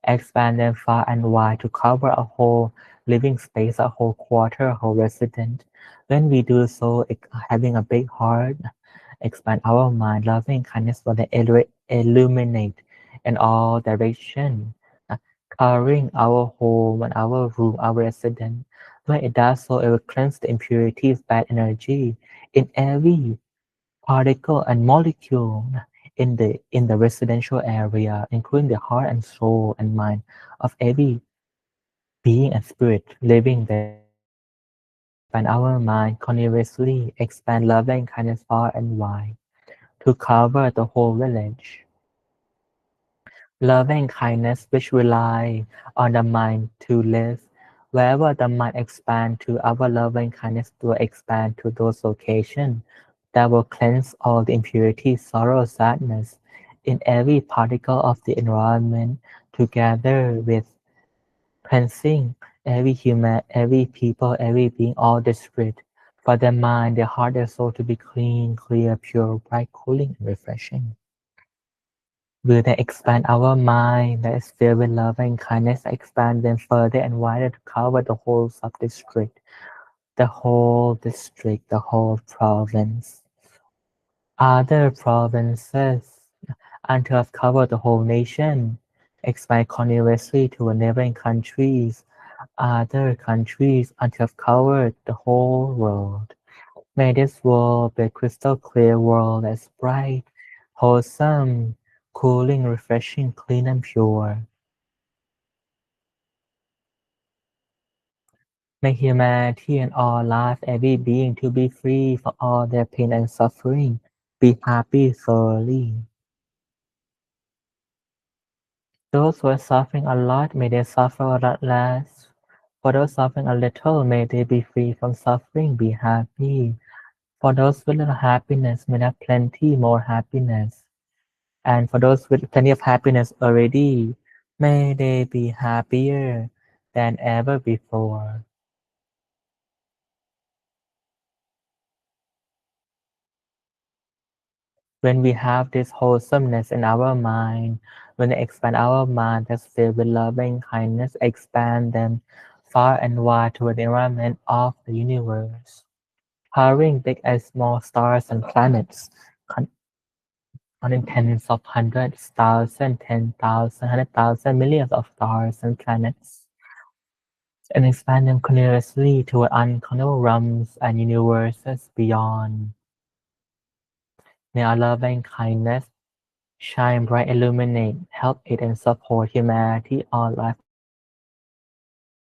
expand them far and wide to cover a whole living space, a whole quarter, a whole resident. When we do so, having a big heart, expand our mind, loving kindness will then illuminate in all direction, uh, covering our home and our room, our residence. When it does so, it will cleanse the impurities, bad energy in every particle and molecule in the residential area, including the heart and soul and mind of every being and spirit living there. When we expand our mind continuously, expand love and kindness far and wide to cover the whole village. Love and kindness which rely on the mind to live. Wherever the mind expands to, our love and kindness will expand to those locations that will cleanse all the impurity, sorrow, sadness in every particle of the environment, together with cleansing every human, every people, every being, all the spirit, for their mind, their heart, their soul to be clean, clear, pure, bright, cooling, and refreshing. Will they expand our mind that is filled with love and kindness, expand them further and wider to cover the whole sub-district, the whole district, the whole province, other provinces, until have covered the whole nation, expand continuously to the neighboring countries, other countries, until have covered the whole world. May this world be a crystal clear world that's bright, wholesome, cooling, refreshing, clean and pure. May humanity and all life, every being to be free from all their pain and suffering. Be happy thoroughly. Those who are suffering a lot, may they suffer a lot less. For those suffering a little, may they be free from suffering. Be happy. For those with little happiness, may they have plenty more happiness. And for those with plenty of happiness already, may they be happier than ever before. When we have this wholesomeness in our mind, when we expand our mind that's filled with loving kindness, expand them far and wide toward the environment of the universe, powering big and small stars and planets, counting tens of hundreds, thousands, 10,000, 100,000, millions of stars and planets, and expand them continuously toward uncountable realms and universes beyond. May our love and kindness shine bright, illuminate, help aid and support humanity, all life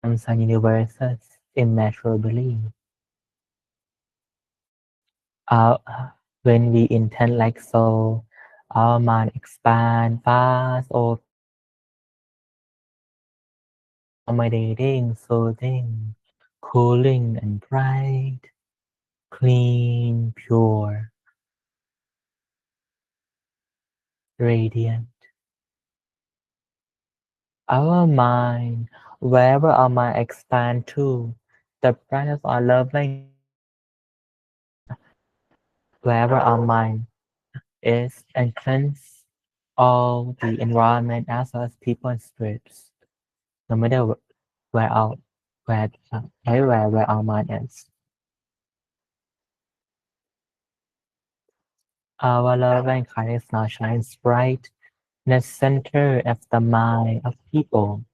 realms and universes immeasurably. Our, when we intend like so, our mind expand fast, or accommodating, soothing, cooling and bright, clean, pure, radiant. Our mind, wherever our mind expand to, the brightness of our loving, wherever our mind is, and cleanse all the environment as well as people and spirits, no matter where our where everywhere where our mind is. Our love and kindness now shines bright in the center of the mind of people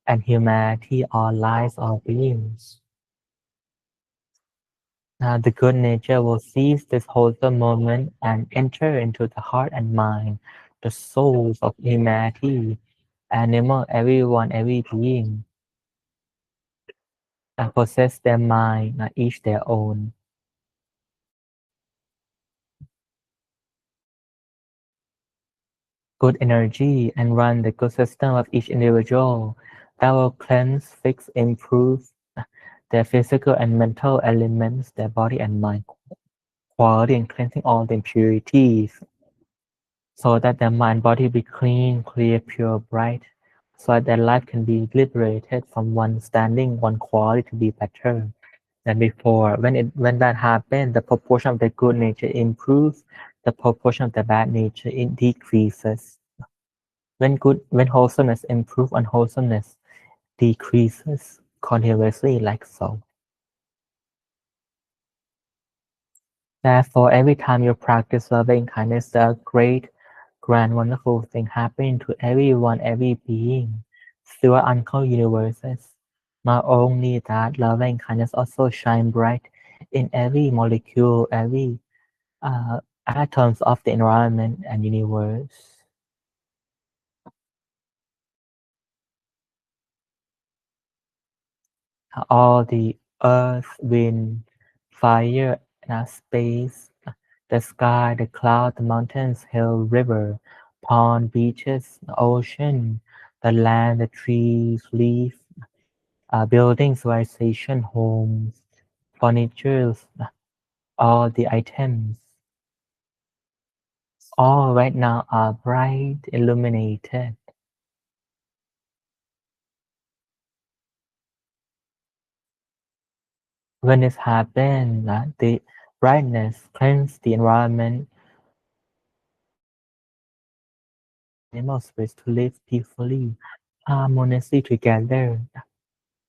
and humanity, all lives, all beings. Now the good nature will seize this wholesome moment and enter into the heart and mind, the souls of humanity, animal, everyone, every being, and possess their mind, each their own. Good energy and run the good system of each individual that will cleanse, fix, improve their physical and mental elements, their body and mind quality, and cleansing all the impurities, so that their mind body be clean, clear, pure, bright, so that their life can be liberated from one standing, one quality to be better than before. When that happens, the proportion of the good nature improves, the proportion of the bad nature it decreases. When wholesomeness improves, unwholesomeness decreases continuously like so. Therefore, every time you practice loving kindness, a great, grand, wonderful thing happening to everyone, every being throughout uncounted universes. Not only that, love and kindness also shine bright in every molecule, every atoms of the environment and universe. All the earth, wind, fire, space, the sky, the cloud, the mountains, hill, river, pond, beaches, the ocean, the land, the trees, leaf, buildings, civilization, homes, furniture, all the items, all right now are bright, illuminated. When this happens, the brightness cleanses the environment, animal space to live peacefully, harmoniously together.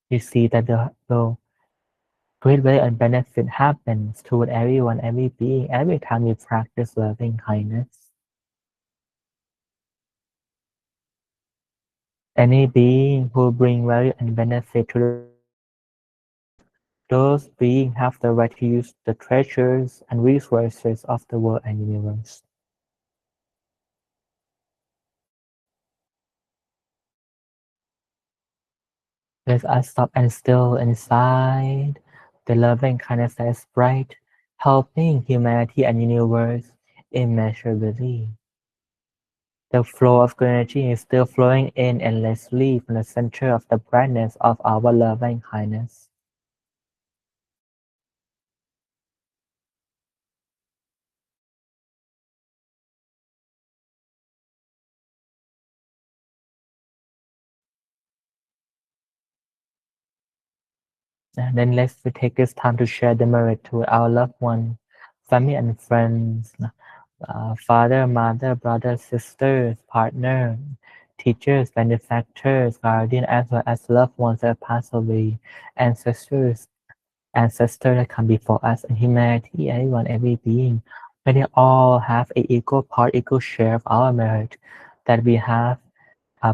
You see that the great value and benefit happens toward everyone, every being, every time you practice loving kindness. Any being who bring value and benefit to those beings have the right to use the treasures and resources of the world and universe. Let us stop and still inside the loving kindness that is bright, helping humanity and universe immeasurably. The flow of good energy is still flowing in endlessly from the center of the brightness of our loving kindness. And then let's take this time to share the merit to our loved one, family and friends, father, mother, brother, sisters, partner, teachers, benefactors, guardian, as well as loved ones that pass away, ancestors that come before us, and humanity, everyone, every being. May they all have a equal part, equal share of our merit that we have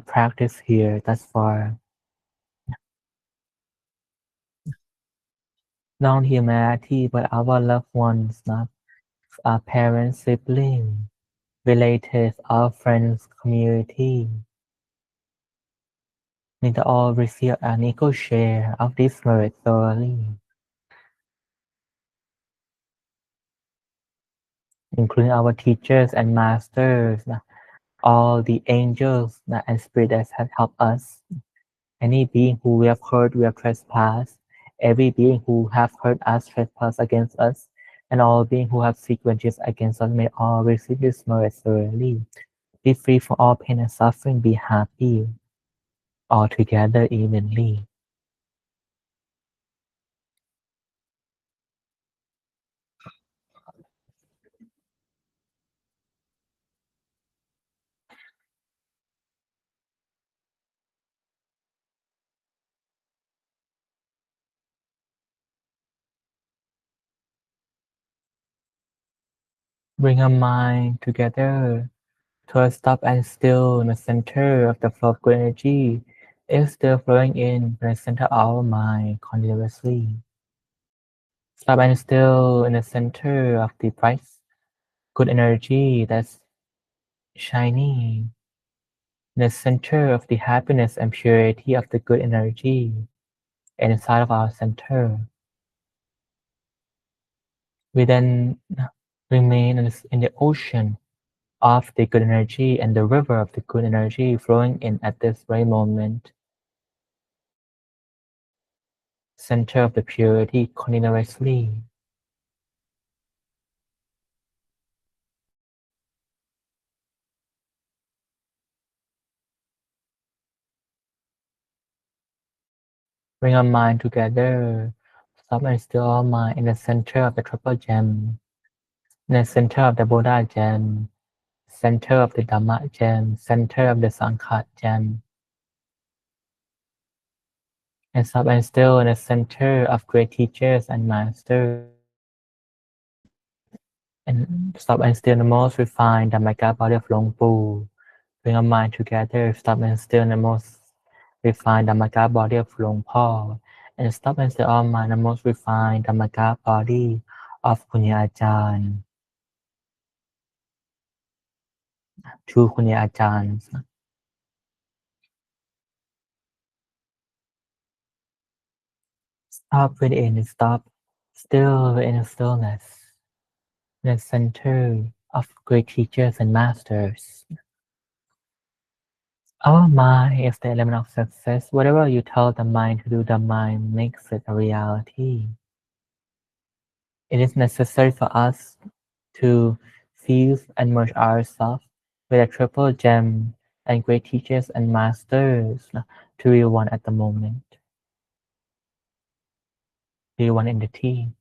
practiced here thus far. Not humanity, but our loved ones, not our parents, siblings, relatives, our friends, community. May they all receive an equal share of this merit thoroughly, including our teachers and masters, all the angels and spirits that have helped us. Any being who we have hurt, we have trespassed. Every being who have hurt us, trespass against us, and all beings who have sequences against us, may all receive this merit thoroughly. Be free from all pain and suffering. Be happy all together evenly. Bring our mind together to a stop and still in the center of the flow of good energy. Is still flowing in the center of our mind continuously. Stop and still in the center of the bright good energy that's shining in the center of the happiness and purity of the good energy inside of our center. We then remain in the ocean of the good energy and the river of the good energy flowing in at this very moment. Center of the purity continuously. Bring our mind together. Stop and still our mind in the center of the triple gem, in the center of the Buddha gem, center of the Dhamma gem, center of the Sangha gem, and stop and still in the center of great teachers and masters, and stop and still in the most refined Dhammaka body of Long Pu. Bring our mind together, stop and still in the most refined Dhammaka body of Long Paul, and stop and still our mind in the most refined Dhammaka body of Punya Ajahn. to คุณอาจารย์ Stop within, stop still in the stillness, the center of great teachers and masters. Our mind is the element of success. Whatever you tell the mind to do, the mind makes it a reality. It is necessary for us to fuse and merge ourselves with a triple gem and great teachers and masters to be one at the moment, to be one in the team.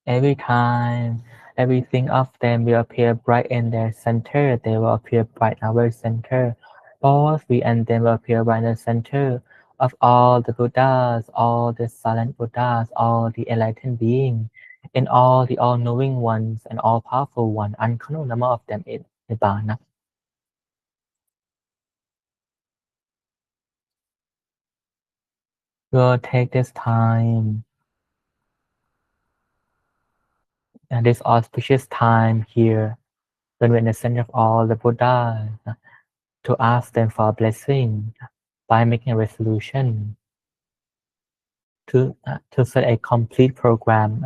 Every time everything of them will appear bright in their center, they will appear bright in our center. Both we and them will appear bright in the center of all the Buddhas, all the silent Buddhas, all the enlightened beings, and all the all-knowing ones and all-powerful one, uncountable number of them in Nibbana. We'll take this time, and this auspicious time here, when we're in the center of all the Buddhas, to ask them for a blessing by making a resolution to set a complete program,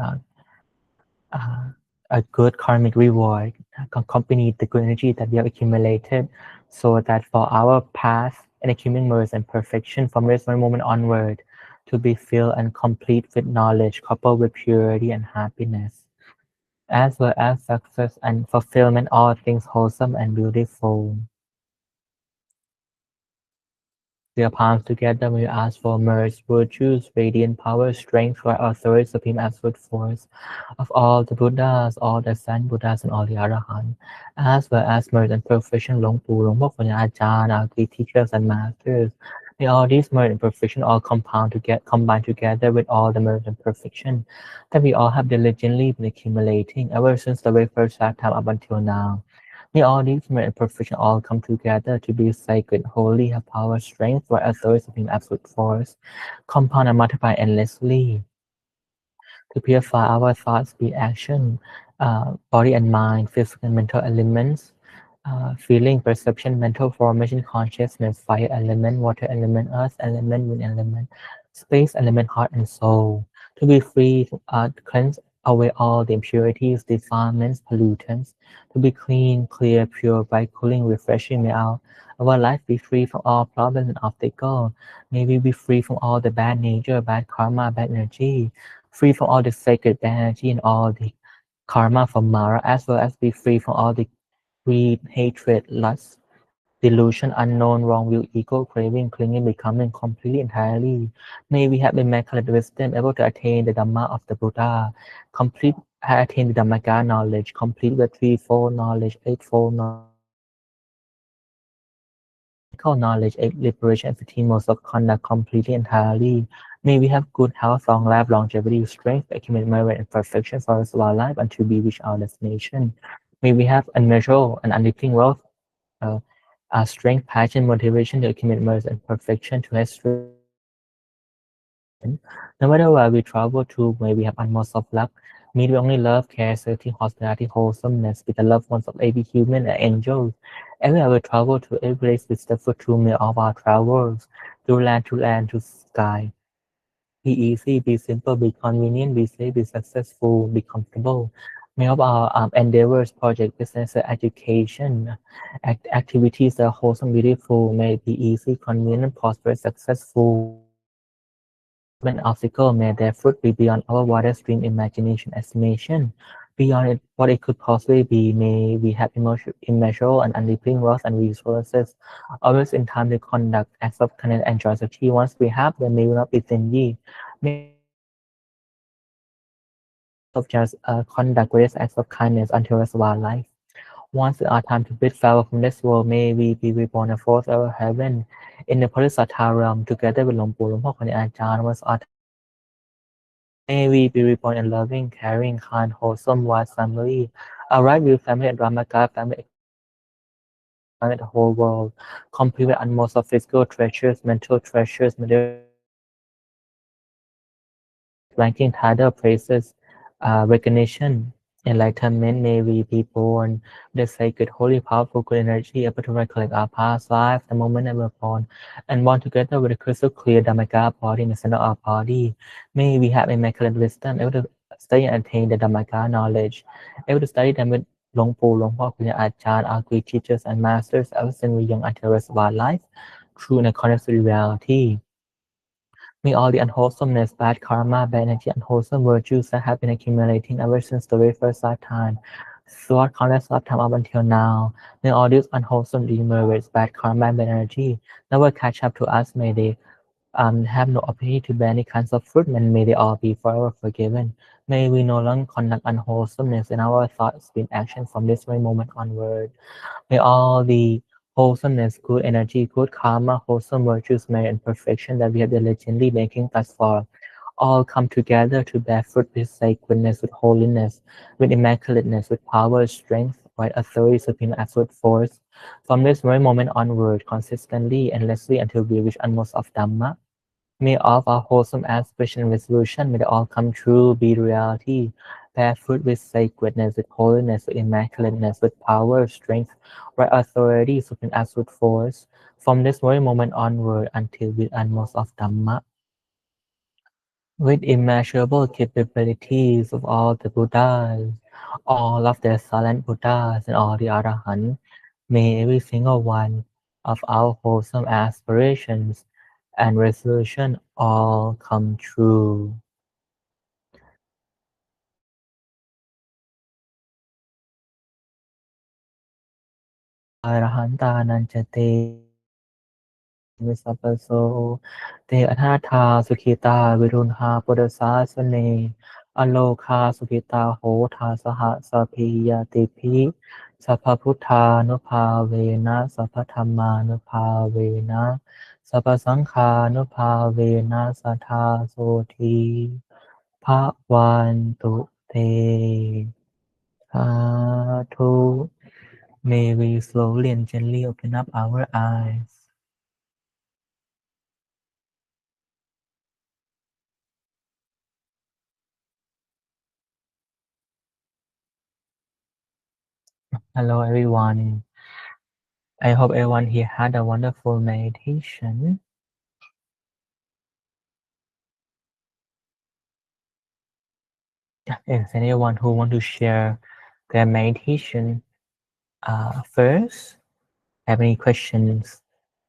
uh, a good karmic reward, accompany the good energy that we have accumulated, so that for our path and accumulation and perfection from this one moment onward, to be filled and complete with knowledge, coupled with purity and happiness, as well as success and fulfillment, all things wholesome and beautiful. Their palms together when you ask for merge, virtues, radiant power, strength, or authority, supreme absolute force of all the Buddhas, all the Sun Buddhas, and all the Arahants, as well as merge and perfection, Long Pu, Long Bok, Ajahn, our great teachers and masters. May all these merge and perfection all combine together with all the merge and perfection that we all have diligently been accumulating ever since the very first lifetime up until now. May all these merit and perfection all come together to be sacred, holy, have power, strength, for authority, supreme absolute force, compound and multiply endlessly, to purify our thoughts, speech, action, body and mind, physical and mental elements, feeling, perception, mental formation, consciousness, fire element, water element, earth element, wind element, space element, heart and soul, to be free, to cleanse away all the impurities, defilements, pollutants, to be clean, clear, pure, bright, cooling, refreshing. May our life be free from all problems and obstacles. May we be free from all the bad nature, bad karma, bad energy, free from all the sacred bad energy and all the karma from Mara, as well as be free from all the greed, hatred, lust, delusion, unknown, wrong will, ego, craving, clinging, becoming completely, entirely. May we have immaculate wisdom, able to attain the Dhamma of the Buddha, complete, attain the Dhammaka knowledge, complete with threefold knowledge, eightfold knowledge, knowledge, liberation, and 15 modes of conduct completely, entirely. May we have good health, long life, longevity, strength, accumulate merit, and perfection for us of our life until we reach our destination. May we have unmeasurable and unlimited wealth, uh, strength, passion, motivation to accumulate merit and perfection to have strength. No matter where we travel to, may we have utmost of luck. Meet only love, care, safety, hospitality, wholesomeness with the loved ones of every human and angels. Everywhere we travel to, every place with the foot to may of our travels, through land to land to sky. Be easy, be simple, be convenient, be safe, be successful, be comfortable. May of our endeavors, project, business, education, activities are wholesome, beautiful, may be easy, convenient, prosperous, successful. When obstacle may their fruit be beyond our wildest dream, imagination, estimation. Beyond it, what it could possibly be, may we have immeasurable and unlimited wealth and resources, always in time to conduct acts of kindness and generosity. Once we have them, may we not be stingy. May of just conduct various acts of kindness until the rest of our life. Once our time to bid farewell from this world, may we be reborn in fourth ever heaven in the Bodhisattva realm together with Lom Pu, Lom Pok, and Ajahn. Once our May we be reborn in loving, caring, kind, wholesome, wise family, a right view family and Dharmaka family, the whole world, complete with utmost of physical treasures, mental treasures, material ranking, title, praises, recognition, Enlightenment may we be born with the sacred, holy, powerful, good energy, able to recollect our past life, the moment that we're born, and born together with a crystal clear Dhammaka body in the center of our body. May we have immaculate wisdom, able to study and attain the Dhammaka knowledge, able to study them with Long Po, Long Po, Kunya Ajahn, our great teachers and masters, ever since we're young until the rest of our life, true in accordance with reality. May all the unwholesomeness, bad karma, bad energy, unwholesome virtues that have been accumulating ever since the very first lifetime, throughout countless lifetime up until now, may all these unwholesome demerits, bad karma, bad energy, never catch up to us. May they have no opportunity to bear any kinds of fruit, and may they all be forever forgiven. May we no longer conduct unwholesomeness in our thoughts, speech, action from this very moment onward. May all the wholesomeness, good energy, good karma, wholesome virtues, merit, and perfection that we have diligently making thus far all come together to bear fruit with sacredness, with holiness, with immaculateness, with power, strength, right authority, supreme absolute force. From this very moment onward, consistently, endlessly, until we reach utmost of Dhamma, may all of our wholesome aspiration and resolution, may they all come true, be reality, bear fruit with sacredness, with holiness, with immaculateness, with power, strength, right authority, supreme absolute force, from this very moment onward until we utmost of Dhamma, with immeasurable capabilities of all the Buddhas, all of the silent Buddhas and all the Arahants, may every single one of our wholesome aspirations and resolution all come true. Arahanta Visapaso Te Anatha Sukhita Virunha Buddhasa Sane Aloka Sukhita Hota Saha Sapiya Tipi Sapaputta Nupavena Sapatama Nupavena Sapasangha Nupavena Satha Soti Bhavantu Te Sadhu. May we slowly and gently open up our eyes. Hello, everyone. I hope everyone here had a wonderful meditation. Is anyone who want to share their meditation first? Have any questions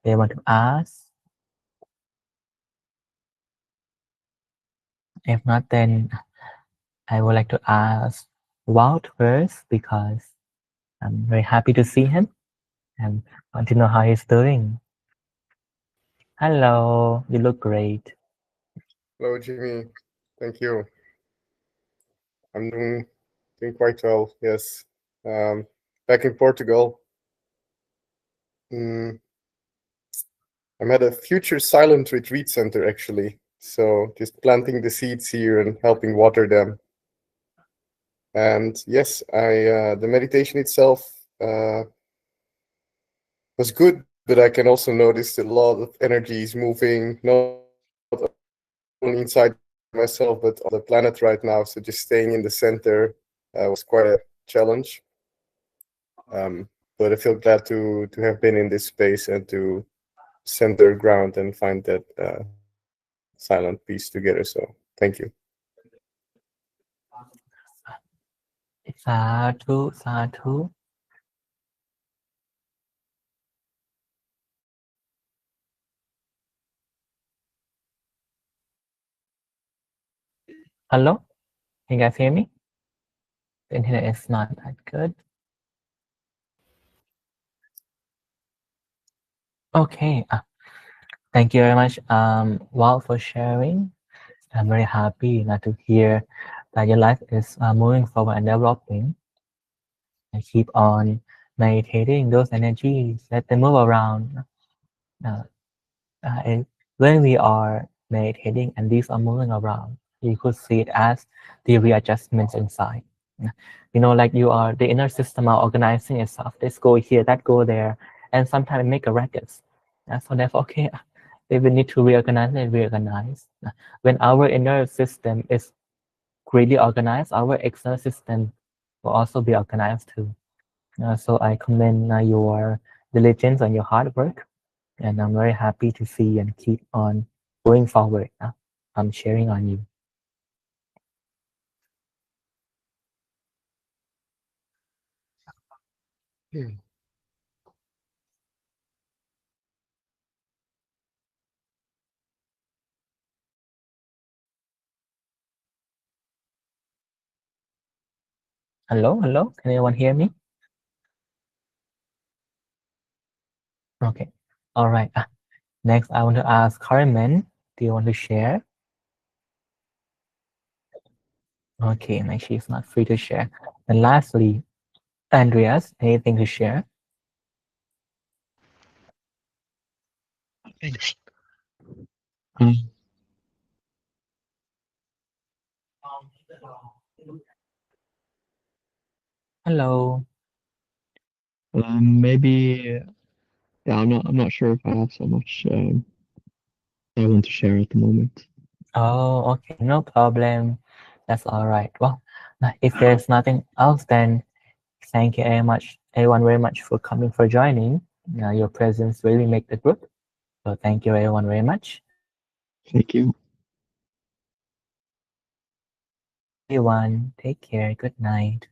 they want to ask? If not, then I would like to ask Walt first because I'm very happy to see him and want to know how he's doing. Hello, you look great. Hello, Jimmy. Thank you. I'm doing quite well. Yes. Back in Portugal, mm, I'm at a future silent retreat center actually. So just planting the seeds here and helping water them. And yes, I the meditation itself was good, but I can also notice that a lot of energy is moving, not only inside myself, but on the planet right now. So just staying in the center was quite a challenge. But I feel glad to have been in this space and to center ground and find that silent peace together. So thank you. Sadhu, sadhu. Hello, can you guys hear me? The internet is not that good. Okay, thank you very much, Walt, for sharing. I'm very happy not to hear that your life is moving forward and developing. And keep on meditating those energies, let them move around. Uh, and when we are meditating and these are moving around, you could see it as the readjustments inside. Like you are, the inner system are organizing itself. This go here, that go there, and sometimes make a racket. So therefore, okay, they will need to reorganize and reorganize. When our inner system is greatly organized, our external system will also be organized too. So I commend your diligence and your hard work, and I'm very happy to see and keep on going forward. I'm cheering on you. Hmm. Hello, hello. Can anyone hear me? Okay. All right. Next, I want to ask Carmen. Do you want to share? Okay, and she's not free to share. And lastly, Andreas, anything to share? Thanks. Um, Hello. maybe yeah, I'm not sure if I have so much I want to share at the moment. Oh, okay, no problem. That's all right. Well, if there's nothing else, then thank you very much, everyone, very much for coming for joining. Your presence really make the group. So thank you, everyone, very much. Thank you. Everyone, take care. Good night.